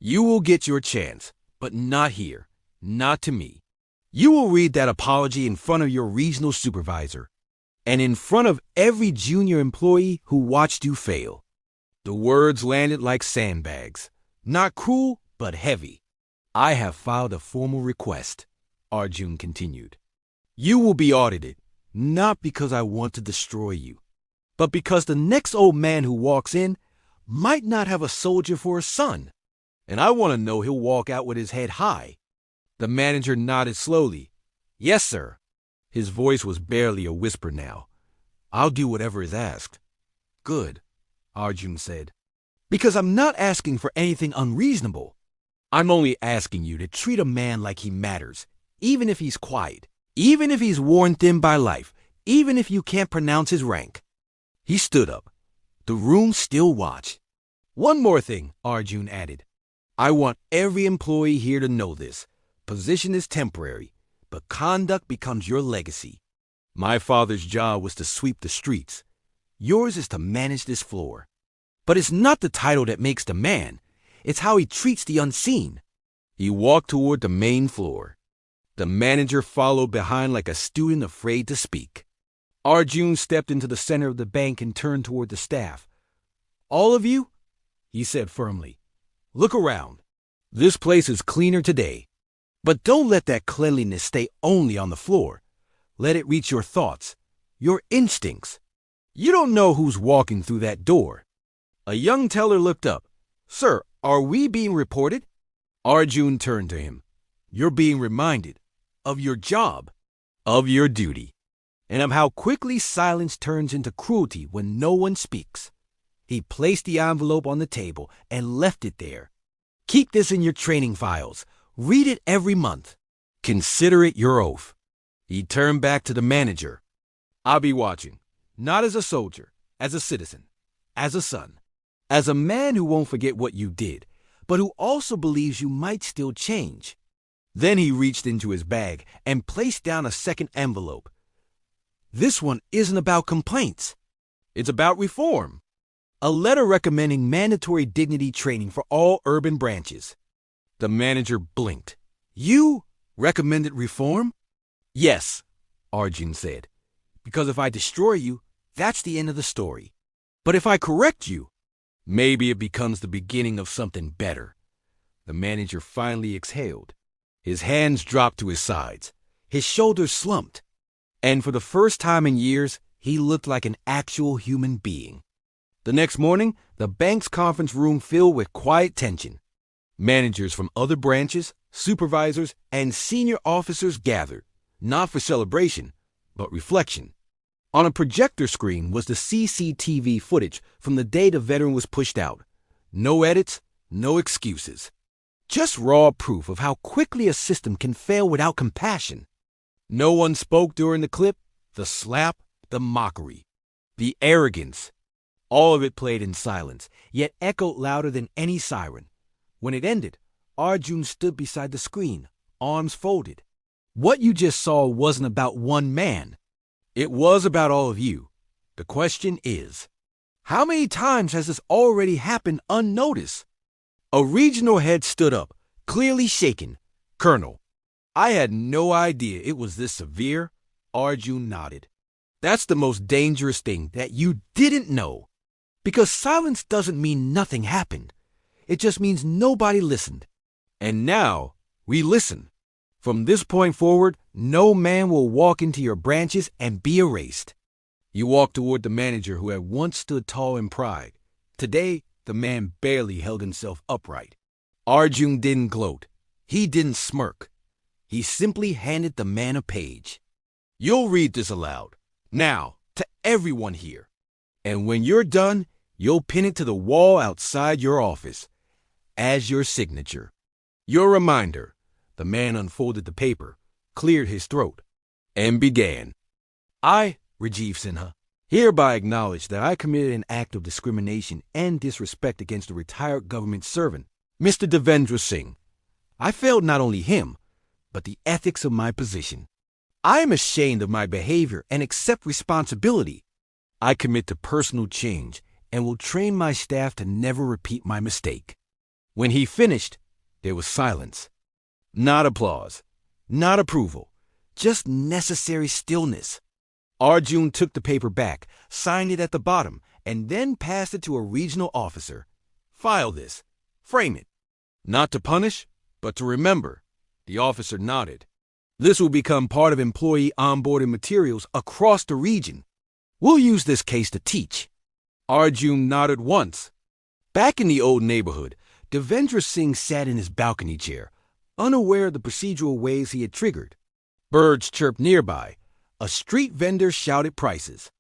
You will get your chance, but not here, not to me. You will read that apology in front of your regional supervisor and in front of every junior employee who watched you fail. The words landed like sandbags, not cruel, but heavy. I have filed a formal request, Arjun continued. You will be audited, not because I want to destroy you, but because the next old man who walks in might not have a soldier for a son, and I want to know he'll walk out with his head high. The manager nodded slowly. Yes, sir. His voice was barely a whisper now. I'll do whatever is asked. Good, Arjun said. Because I'm not asking for anything unreasonable. I'm only asking you to treat a man like he matters, even if he's quiet, even if he's worn thin by life, even if you can't pronounce his rank. He stood up. The room still watched. One more thing, Arjun added. I want every employee here to know this. Position is temporary, but conduct becomes your legacy. My father's job was to sweep the streets. Yours is to manage this floor. But it's not the title that makes the man. It's how he treats the unseen. He walked toward the main floor. The manager followed behind like a student afraid to speak. Arjun stepped into the center of the bank and turned toward the staff. All of you, he said firmly, look around. This place is cleaner today. But don't let that cleanliness stay only on the floor. Let it reach your thoughts, your instincts. You don't know who's walking through that door. A young teller looked up. Sir, are we being reported? Arjun turned to him. You're being reminded of your job, of your duty, and of how quickly silence turns into cruelty when no one speaks. He placed the envelope on the table and left it there. Keep this in your training files. Read it every month. Consider it your oath. He turned back to the manager. I'll be watching, not as a soldier, as a citizen, as a son, as a man who won't forget what you did, but who also believes you might still change. Then he reached into his bag and placed down a second envelope. This one isn't about complaints. It's about reform. A letter recommending mandatory dignity training for all urban branches. The manager blinked. You recommended reform? Yes, Arjun said. Because if I destroy you, that's the end of the story. But if I correct you, maybe it becomes the beginning of something better. The manager finally exhaled. His hands dropped to his sides. His shoulders slumped. And for the first time in years, he looked like an actual human being. The next morning, the bank's conference room filled with quiet tension. Managers from other branches, supervisors, and senior officers gathered, not for celebration, but reflection. On a projector screen was the CCTV footage from the day the veteran was pushed out. No edits, no excuses. Just raw proof of how quickly a system can fail without compassion. No one spoke during the clip. The slap, the mockery, the arrogance. All of it played in silence, yet echoed louder than any siren. When it ended, Arjun stood beside the screen, arms folded. What you just saw wasn't about one man. It was about all of you. The question is, how many times has this already happened unnoticed? A regional head stood up, clearly shaken. Colonel, I had no idea it was this severe. Arjun nodded. That's the most dangerous thing, that you didn't know. Because silence doesn't mean nothing happened. It just means nobody listened. And now, we listen. From this point forward, no man will walk into your branches and be erased. You walked toward the manager who had once stood tall in pride. Today, The man barely held himself upright. Arjun didn't gloat. He didn't smirk. He simply handed the man a page. "You'll read this aloud. Now, to everyone here. And when you're done, you'll pin it to the wall outside your office as your signature. Your reminder." The man unfolded the paper, cleared his throat, and began. "I, Rajiv Sinha, hereby acknowledge that I committed an act of discrimination and disrespect against a retired government servant, Mr. Devendra Singh. I failed not only him, but the ethics of my position. I am ashamed of my behavior and accept responsibility. I commit to personal change and will train my staff to never repeat my mistake." When he finished, there was silence. Not applause, not approval, just necessary stillness. Arjun took the paper back, signed it at the bottom, and then passed it to a regional officer. "File this. Frame it. Not to punish, but to remember." The officer nodded. "This will become part of employee onboarding materials across the region. We'll use this case to teach." Arjun nodded once. Back in the old neighborhood, Devendra Singh sat in his balcony chair, unaware of the procedural waves he had triggered. Birds chirped nearby. A street vendor shouted prices.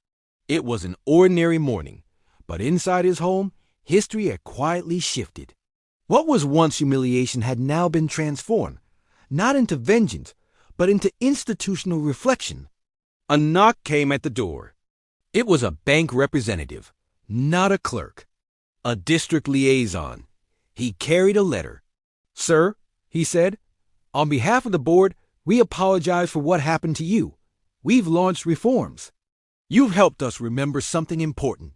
It was an ordinary morning, but inside his home, history had quietly shifted. What was once humiliation had now been transformed, not into vengeance, but into institutional reflection. A knock came at the door. It was a bank representative, not a clerk. A district liaison. He carried a letter. "Sir," he said, "on behalf of the board, we apologize for what happened to you. We've launched reforms. You've helped us remember something important."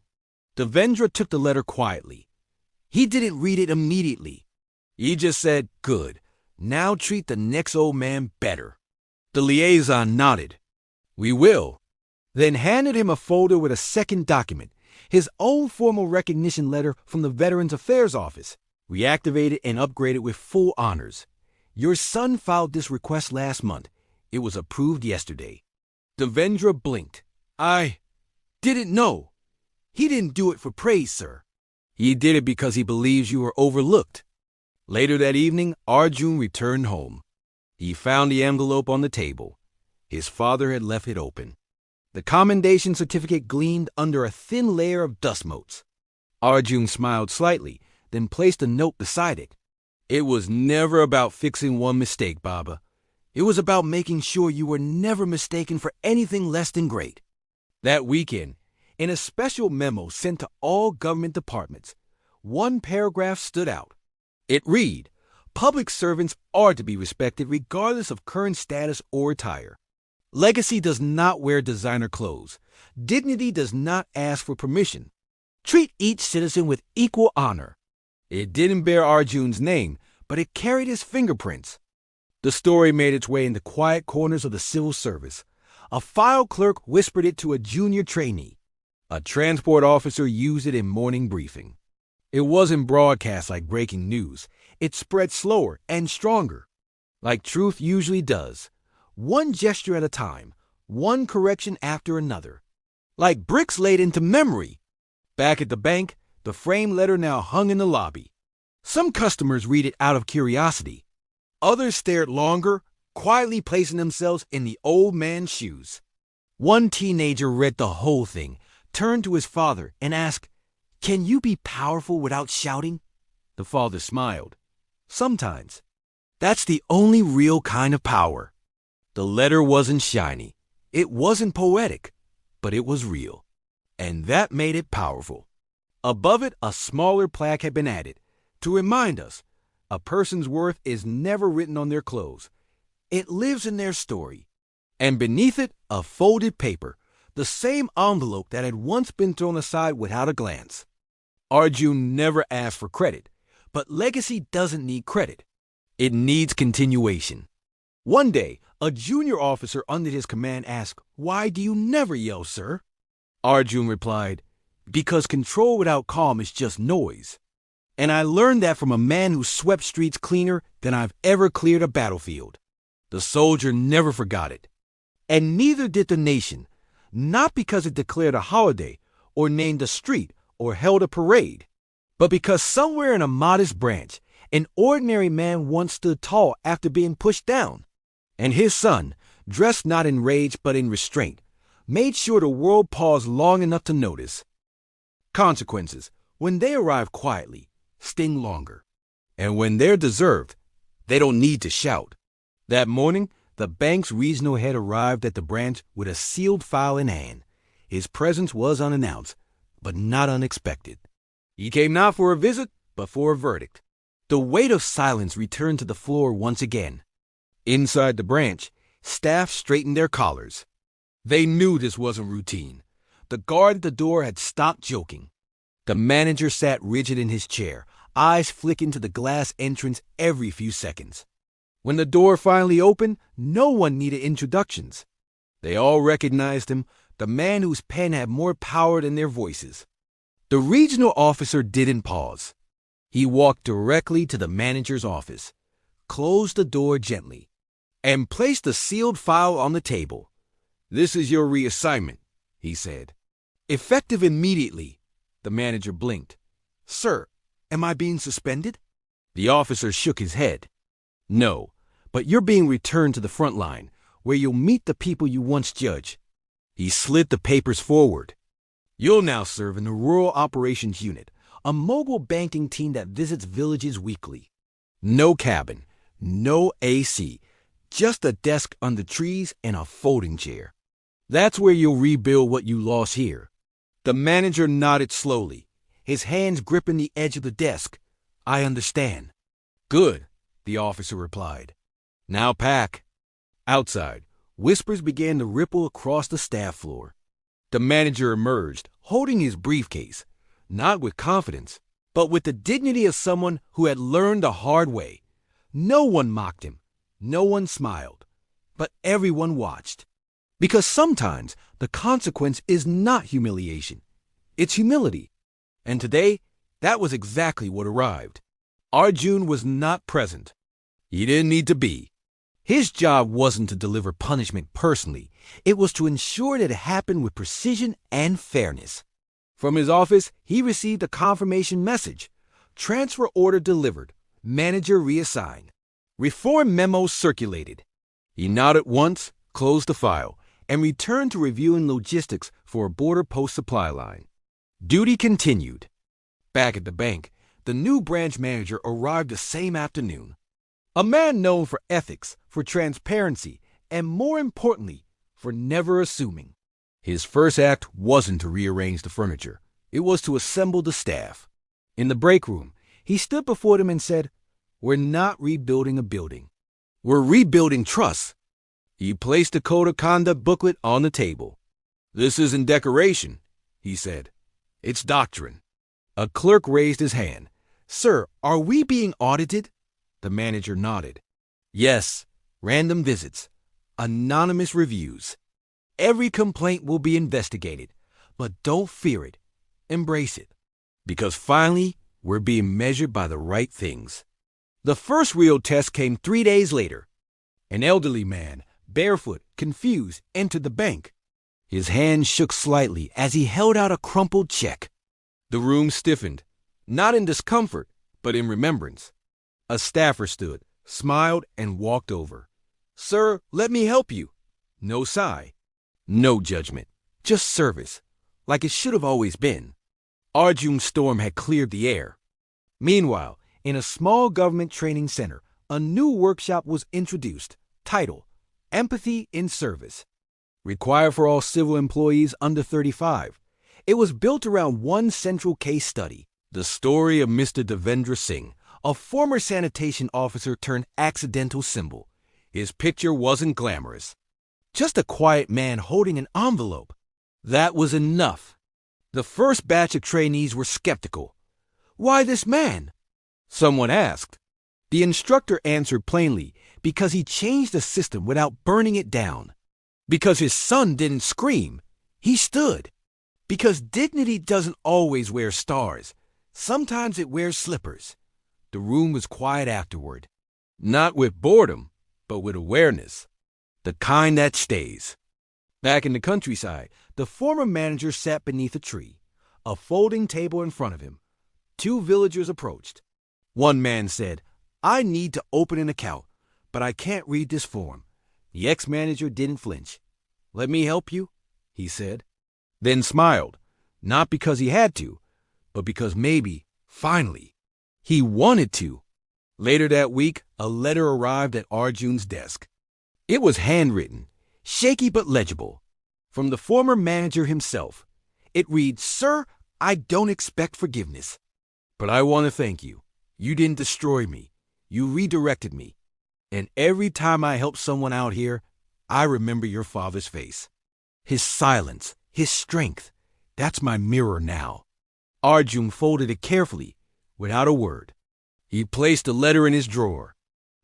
Devendra took the letter quietly. He didn't read it immediately. He just said, "Good. Now treat the next old man better." The liaison nodded. "We will." Then handed him a folder with a second document, his own formal recognition letter from the Veterans Affairs Office, reactivated and upgraded with full honors. "Your son filed this request last month. It was approved yesterday." Devendra blinked. "I didn't know." "He didn't do it for praise, sir. He did it because he believes you were overlooked." Later that evening, Arjun returned home. He found the envelope on the table. His father had left it open. The commendation certificate gleamed under a thin layer of dust motes. Arjun smiled slightly, then placed a note beside it. "It was never about fixing one mistake, Baba. It was about making sure you were never mistaken for anything less than great." That weekend, in a special memo sent to all government departments, one paragraph stood out. It read, "Public servants are to be respected regardless of current status or attire. Legacy does not wear designer clothes. Dignity does not ask for permission. Treat each citizen with equal honor." It didn't bear Arjun's name, but it carried his fingerprints. The story made its way into quiet corners of the civil service. A file clerk whispered it to a junior trainee. A transport officer used it in morning briefing. It wasn't broadcast like breaking news. It spread slower and stronger, like truth usually does. One gesture at a time, one correction after another. Like bricks laid into memory. Back at the bank, the framed letter now hung in the lobby. Some customers read it out of curiosity. Others stared longer, quietly placing themselves in the old man's shoes. One teenager read the whole thing, turned to his father, and asked, "Can you be powerful without shouting?" The father smiled. "Sometimes. That's the only real kind of power." The letter wasn't shiny. It wasn't poetic, but it was real. And that made it powerful. Above it, a smaller plaque had been added to remind us a person's worth is never written on their clothes. It lives in their story. And beneath it, a folded paper, the same envelope that had once been thrown aside without a glance. Arjun never asked for credit, but legacy doesn't need credit. It needs continuation. One day, a junior officer under his command asked, "Why do you never yell, sir?" Arjun replied, "Because control without calm is just noise." And I learned that from a man who swept streets cleaner than I've ever cleared a battlefield. The soldier never forgot it. And neither did the nation, not because it declared a holiday or named a street or held a parade, but because somewhere in a modest branch, an ordinary man once stood tall after being pushed down. And his son, dressed not in rage but in restraint, made sure the world paused long enough to notice. Consequences, when they arrive quietly, sting longer. And when they're deserved, they don't need to shout. That morning, the bank's regional head arrived at the branch with a sealed file in hand. His presence was unannounced, but not unexpected. He came not for a visit, but for a verdict. The weight of silence returned to the floor once again. Inside the branch, staff straightened their collars. They knew this wasn't routine. The guard at the door had stopped joking. The manager sat rigid in his chair, eyes flicking to the glass entrance every few seconds. When the door finally opened, no one needed introductions. They all recognized him, the man whose pen had more power than their voices. The regional officer didn't pause. He walked directly to the manager's office, closed the door gently, and placed the sealed file on the table. "This is your reassignment," he said. "Effective immediately." The manager blinked. "Sir, am I being suspended?" The officer shook his head. "No, but you're being returned to the front line, where you'll meet the people you once judged." He slid the papers forward. "You'll now serve in the Rural Operations Unit, a mobile banking team that visits villages weekly. No cabin, no AC, just a desk under trees and a folding chair. That's where you'll rebuild what you lost here." The manager nodded slowly, his hands gripping the edge of the desk. "I understand." "Good," the officer replied. "Now pack." Outside, whispers began to ripple across the staff floor. The manager emerged, holding his briefcase, not with confidence, but with the dignity of someone who had learned the hard way. No one mocked him, no one smiled, but everyone watched. Because sometimes the consequence is not humiliation, it's humility. And today, that was exactly what arrived. Arjun was not present. He didn't need to be. His job wasn't to deliver punishment personally. It was to ensure that it happened with precision and fairness. From his office, he received a confirmation message. Transfer order delivered. Manager reassigned. Reform memo circulated. He nodded once, closed the file, and returned to reviewing logistics for a border post supply line. Duty continued. Back at the bank, the new branch manager arrived the same afternoon. A man known for ethics, for transparency, and more importantly, for never assuming. His first act wasn't to rearrange the furniture. It was to assemble the staff. In the break room, he stood before them and said, "We're not rebuilding a building. We're rebuilding trust." He placed the code of conduct booklet on the table. "This isn't decoration," he said. "It's doctrine." A clerk raised his hand. "Sir, are we being audited?" The manager nodded. "Yes, random visits, anonymous reviews. Every complaint will be investigated, but don't fear it. Embrace it. Because finally, we're being measured by the right things." The first real test came 3 days later. An elderly man, barefoot, confused, entered the bank. His hand shook slightly as he held out a crumpled check. The room stiffened, not in discomfort, but in remembrance. A staffer stood, smiled, and walked over. "Sir, let me help you." No sigh, no judgment, just service, like it should have always been. Arjun's storm had cleared the air. Meanwhile, in a small government training center, a new workshop was introduced, titled Empathy in Service. Required for all civil employees under 35. It was built around one central case study, the story of Mr. Devendra Singh, a former sanitation officer turned accidental symbol. His picture wasn't glamorous. Just a quiet man holding an envelope. That was enough. The first batch of trainees were skeptical. "Why this man?" someone asked. The instructor answered plainly, because he changed the system without burning it down. Because his son didn't scream, he stood. Because dignity doesn't always wear stars. Sometimes it wears slippers. The room was quiet afterward. Not with boredom, but with awareness. The kind that stays. Back in the countryside, the former manager sat beneath a tree, a folding table in front of him. Two villagers approached. One man said, "I need to open an account, but I can't read this form." The ex-manager didn't flinch. "Let me help you," he said, then smiled, not because he had to, but because maybe, finally, he wanted to. Later that week, a letter arrived at Arjun's desk. It was handwritten, shaky but legible, from the former manager himself. It read, "Sir, I don't expect forgiveness, but I want to thank you. You didn't destroy me. You redirected me. And every time I help someone out here, I remember your father's face. His silence, his strength. That's my mirror now." Arjun folded it carefully, without a word. He placed the letter in his drawer,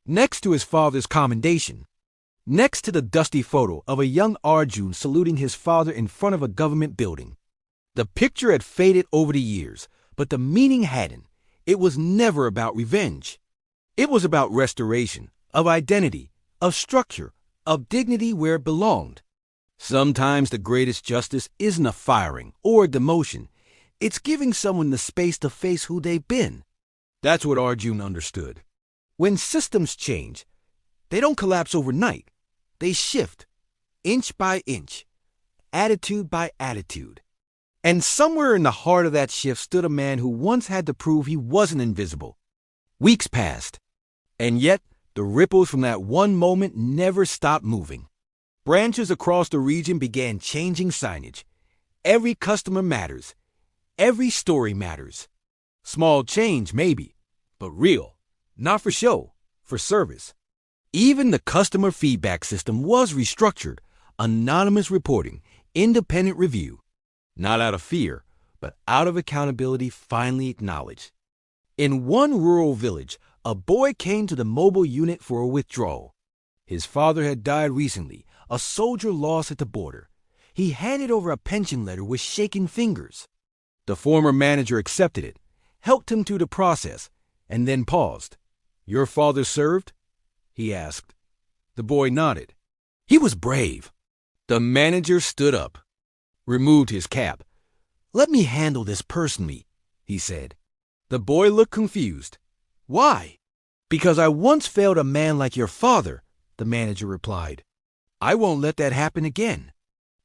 next to his father's commendation, next to the dusty photo of a young Arjun saluting his father in front of a government building. The picture had faded over the years, but the meaning hadn't. It was never about revenge. It was about restoration, of identity, of structure, of dignity where it belonged. Sometimes the greatest justice isn't a firing or a demotion. It's giving someone the space to face who they've been. That's what Arjun understood. When systems change, they don't collapse overnight. They shift, inch by inch, attitude by attitude. And somewhere in the heart of that shift stood a man who once had to prove he wasn't invisible. Weeks passed, and yet the ripples from that one moment never stopped moving. Branches across the region began changing signage. Every customer matters. Every story matters. Small change, maybe, but real. Not for show, for service. Even the customer feedback system was restructured. Anonymous reporting, independent review. Not out of fear, but out of accountability finally acknowledged. In one rural village, a boy came to the mobile unit for a withdrawal. His father had died recently, a soldier lost at the border. He handed over a pension letter with shaking fingers. The former manager accepted it, helped him through the process, and then paused. "Your father served?" he asked. The boy nodded. He was brave. The manager stood up, removed his cap. "Let me handle this personally," he said. The boy looked confused. "Why?" "Because I once failed a man like your father," the manager replied. "I won't let that happen again."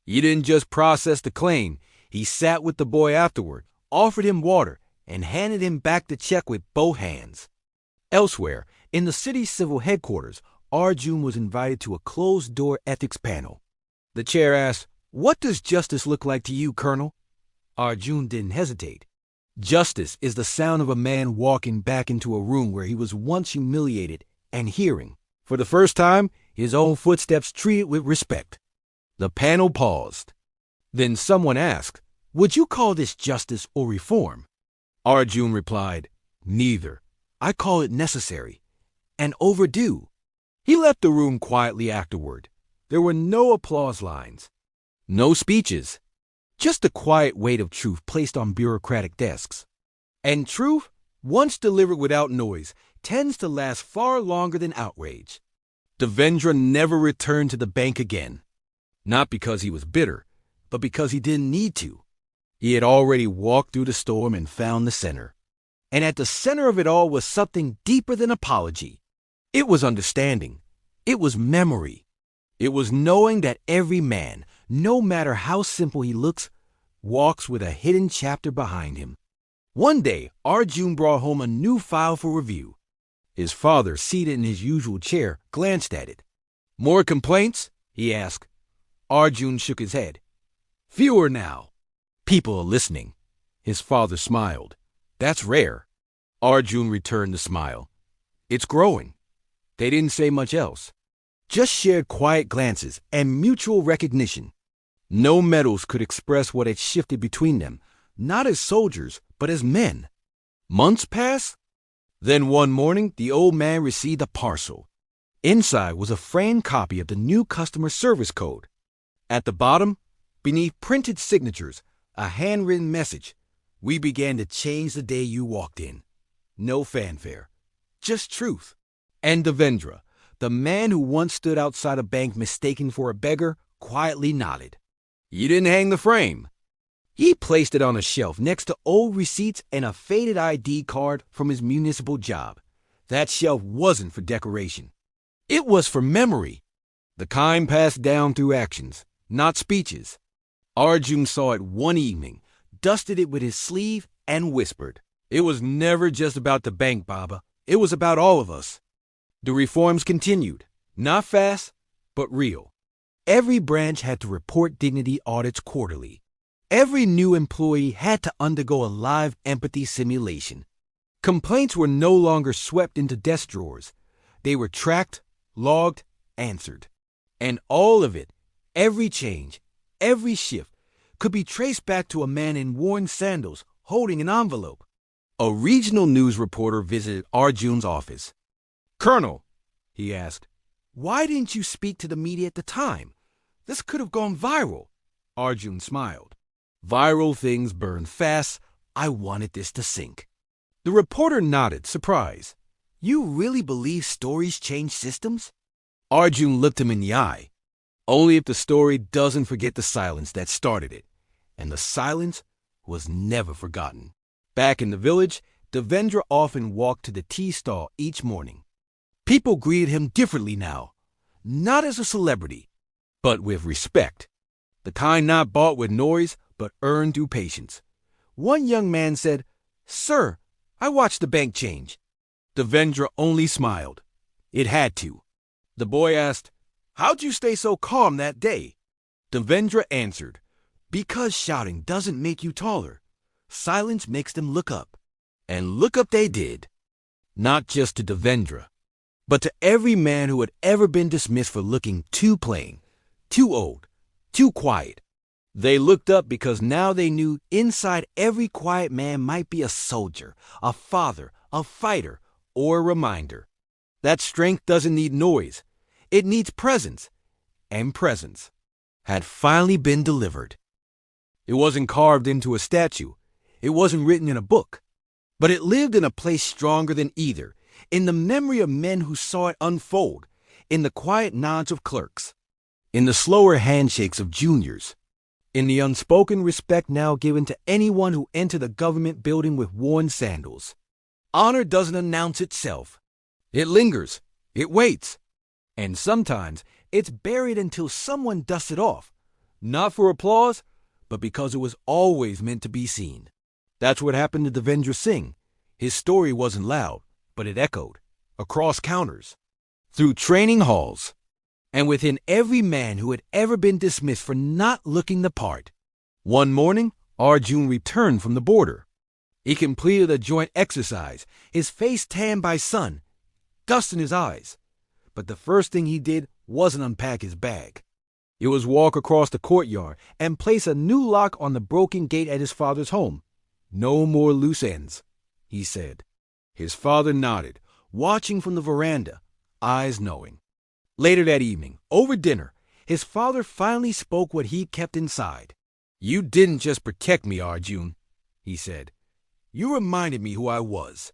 He didn't just process the claim. He sat with the boy afterward, offered him water, and handed him back the check with both hands. Elsewhere, in the city's civil headquarters, Arjun was invited to a closed-door ethics panel. The chair asked, "What does justice look like to you, Colonel?" Arjun didn't hesitate. Justice is the sound of a man walking back into a room where he was once humiliated and hearing, for the first time, his own footsteps treated with respect. The panel paused. Then someone asked, "Would you call this justice or reform?" Arjun replied, "Neither. I call it necessary and overdue." He left the room quietly afterward. There were no applause lines, no speeches, just the quiet weight of truth placed on bureaucratic desks. And truth, once delivered without noise, tends to last far longer than outrage. Devendra never returned to the bank again. Not because he was bitter, but because he didn't need to. He had already walked through the storm and found the center. And at the center of it all was something deeper than apology. It was understanding. It was memory. It was knowing that every man, no matter how simple he looks, walks with a hidden chapter behind him. One day, Arjun brought home a new file for review. His father, seated in his usual chair, glanced at it. "More complaints?" he asked. Arjun shook his head. "Fewer now. People are listening." His father smiled. "That's rare." Arjun returned the smile. "It's growing." They didn't say much else. Just shared quiet glances and mutual recognition. No medals could express what had shifted between them, not as soldiers, but as men. Months passed. Then one morning, the old man received a parcel. Inside was a framed copy of the new customer service code. At the bottom, beneath printed signatures, a handwritten message. "We began to change the day you walked in." No fanfare, just truth. And Devendra, the man who once stood outside a bank mistaken for a beggar, quietly nodded. "You didn't hang the frame." He placed it on a shelf next to old receipts and a faded ID card from his municipal job. That shelf wasn't for decoration. It was for memory. The kind passed down through actions, not speeches. Arjun saw it one evening, dusted it with his sleeve, and whispered, "It was never just about the bank, Baba. It was about all of us." The reforms continued, not fast, but real. Every branch had to report dignity audits quarterly. Every new employee had to undergo a live empathy simulation. Complaints were no longer swept into desk drawers. They were tracked, logged, answered. And all of it, every change, every shift, could be traced back to a man in worn sandals holding an envelope. A regional news reporter visited Arjun's office. "Colonel," he asked, "why didn't you speak to the media at the time? This could have gone viral." Arjun smiled. "Viral things burn fast. I wanted this to sink." The reporter nodded, surprised. "You really believe stories change systems?" Arjun looked him in the eye. "Only if the story doesn't forget the silence that started it." And the silence was never forgotten. Back in the village, Devendra often walked to the tea stall each morning. People greeted him differently now, not as a celebrity, but with respect. The kind not bought with noise, but earned through patience. One young man said, "Sir, I watched the bank change." Devendra only smiled. It had to. The boy asked, "How'd you stay so calm that day?" Devendra answered, "Because shouting doesn't make you taller. Silence makes them look up." And look up they did. Not just to Devendra, but to every man who had ever been dismissed for looking too plain, too old, too quiet. They looked up because now they knew inside every quiet man might be a soldier, a father, a fighter, or a reminder. That strength doesn't need noise. It needs presence. And presence had finally been delivered. It wasn't carved into a statue. It wasn't written in a book. But it lived in a place stronger than either, in the memory of men who saw it unfold, in the quiet nods of clerks, in the slower handshakes of juniors, in the unspoken respect now given to anyone who entered a government building with worn sandals. Honor doesn't announce itself. It lingers. It waits. And sometimes it's buried until someone dusts it off, not for applause, but because it was always meant to be seen. That's what happened to Devendra Singh. His story wasn't loud, but it echoed, across counters, through training halls, and within every man who had ever been dismissed for not looking the part. One morning, Arjun returned from the border. He completed a joint exercise, his face tanned by sun, dust in his eyes. But the first thing he did wasn't unpack his bag. It was walk across the courtyard and place a new lock on the broken gate at his father's home. "No more loose ends," he said. His father nodded, watching from the veranda, eyes knowing. Later that evening, over dinner, his father finally spoke what he'd kept inside. "You didn't just protect me, Arjun," he said. "You reminded me who I was."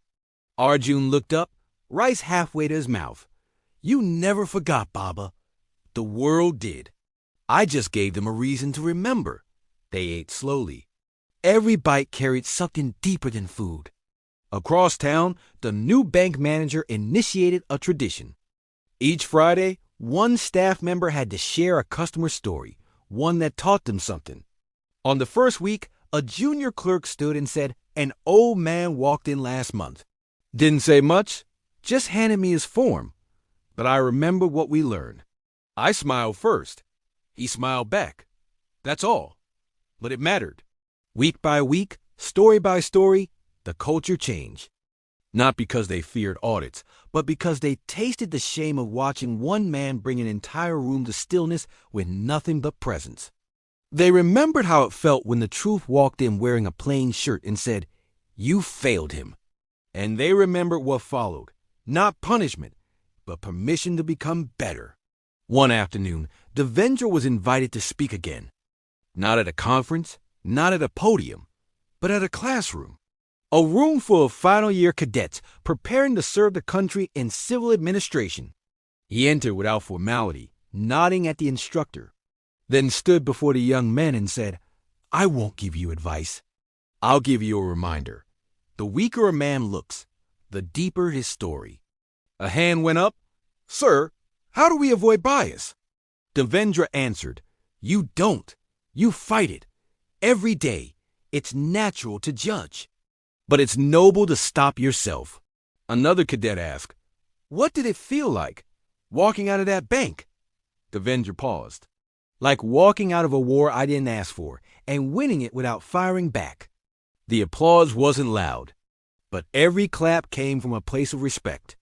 Arjun looked up, rice halfway to his mouth. "You never forgot, Baba. The world did. I just gave them a reason to remember." They ate slowly. Every bite carried something deeper than food. Across town, the new bank manager initiated a tradition. Each Friday, one staff member had to share a customer story, one that taught them something. On the first week, a junior clerk stood and said, "An old man walked in last month. Didn't say much, just handed me his form. But I remember what we learned." I smiled first. He smiled back. That's all. But it mattered. Week by week, story by story, the culture changed. Not because they feared audits, but because they tasted the shame of watching one man bring an entire room to stillness with nothing but presence. They remembered how it felt when the truth walked in wearing a plain shirt and said, "You failed him." And they remembered what followed, not punishment, but permission to become better. One afternoon, Devendra was invited to speak again. Not at a conference, not at a podium, but at a classroom. A room full of final-year cadets preparing to serve the country in civil administration. He entered without formality, nodding at the instructor, then stood before the young men and said, I won't give you advice. I'll give you a reminder. The weaker a man looks, the deeper his story. A hand went up. Sir, how do we avoid bias? Devendra answered, You don't. You fight it. Every day. It's natural to judge. But it's noble to stop yourself. Another cadet asked, What did it feel like, walking out of that bank? Devendra paused. Like walking out of a war I didn't ask for and winning it without firing back. The applause wasn't loud, but every clap came from a place of respect.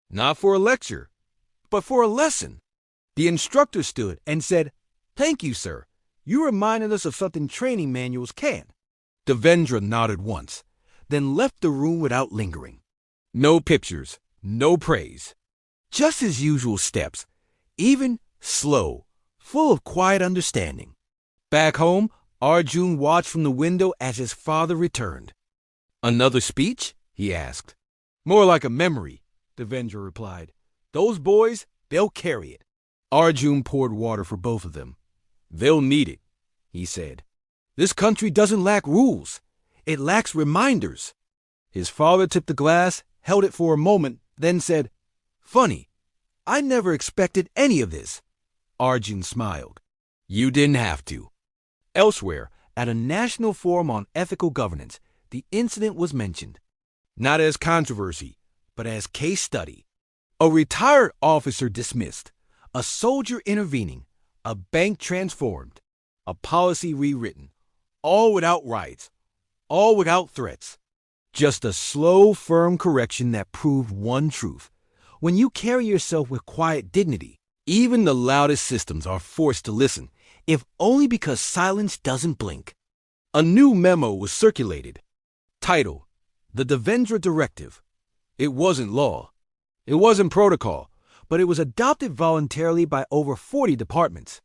Not for a lecture, but for a lesson. The instructor stood and said, Thank you, sir. You reminded us of something training manuals can't. Devendra nodded once, then left the room without lingering. No pictures, no praise. Just his usual steps, even, slow, full of quiet understanding. Back home, Arjun watched from the window as his father returned. Another speech? He asked. More like a memory, Devendra replied. Those boys, they'll carry it. Arjun poured water for both of them. They'll need it, he said. This country doesn't lack rules. It lacks reminders. His father tipped the glass, held it for a moment, then said, Funny, I never expected any of this. Arjun smiled. You didn't have to. Elsewhere, at a national forum on ethical governance, the incident was mentioned. Not as controversy, but as case study. A retired officer dismissed, a soldier intervening, a bank transformed, a policy rewritten, all without riots, all without threats. Just a slow, firm correction that proved one truth. When you carry yourself with quiet dignity, even the loudest systems are forced to listen, if only because silence doesn't blink. A new memo was circulated. Title, The Devendra Directive. It wasn't law. It wasn't protocol, but it was adopted voluntarily by over 40 departments.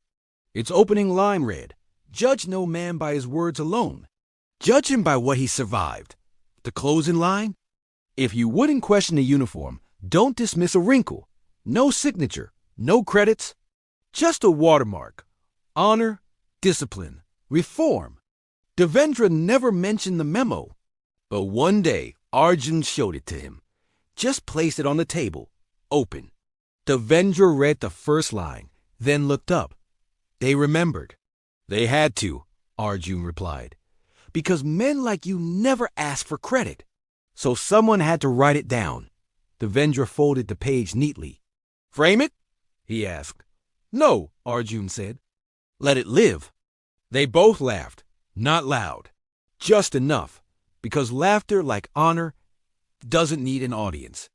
Its opening line read, Judge no man by his words alone. Judge him by what he survived. The closing line? If you wouldn't question the uniform, don't dismiss a wrinkle. No signature, no credits, just a watermark. Honor, discipline, reform. Devendra never mentioned the memo. But one day, Arjun showed it to him. Just placed it on the table, open. Devendra read the first line, then looked up. They remembered. They had to, Arjun replied. Because men like you never ask for credit. So someone had to write it down. Devendra folded the page neatly. Frame it? He asked. No, Arjun said. Let it live. They both laughed, not loud. Just enough, because laughter, like honor, doesn't need an audience.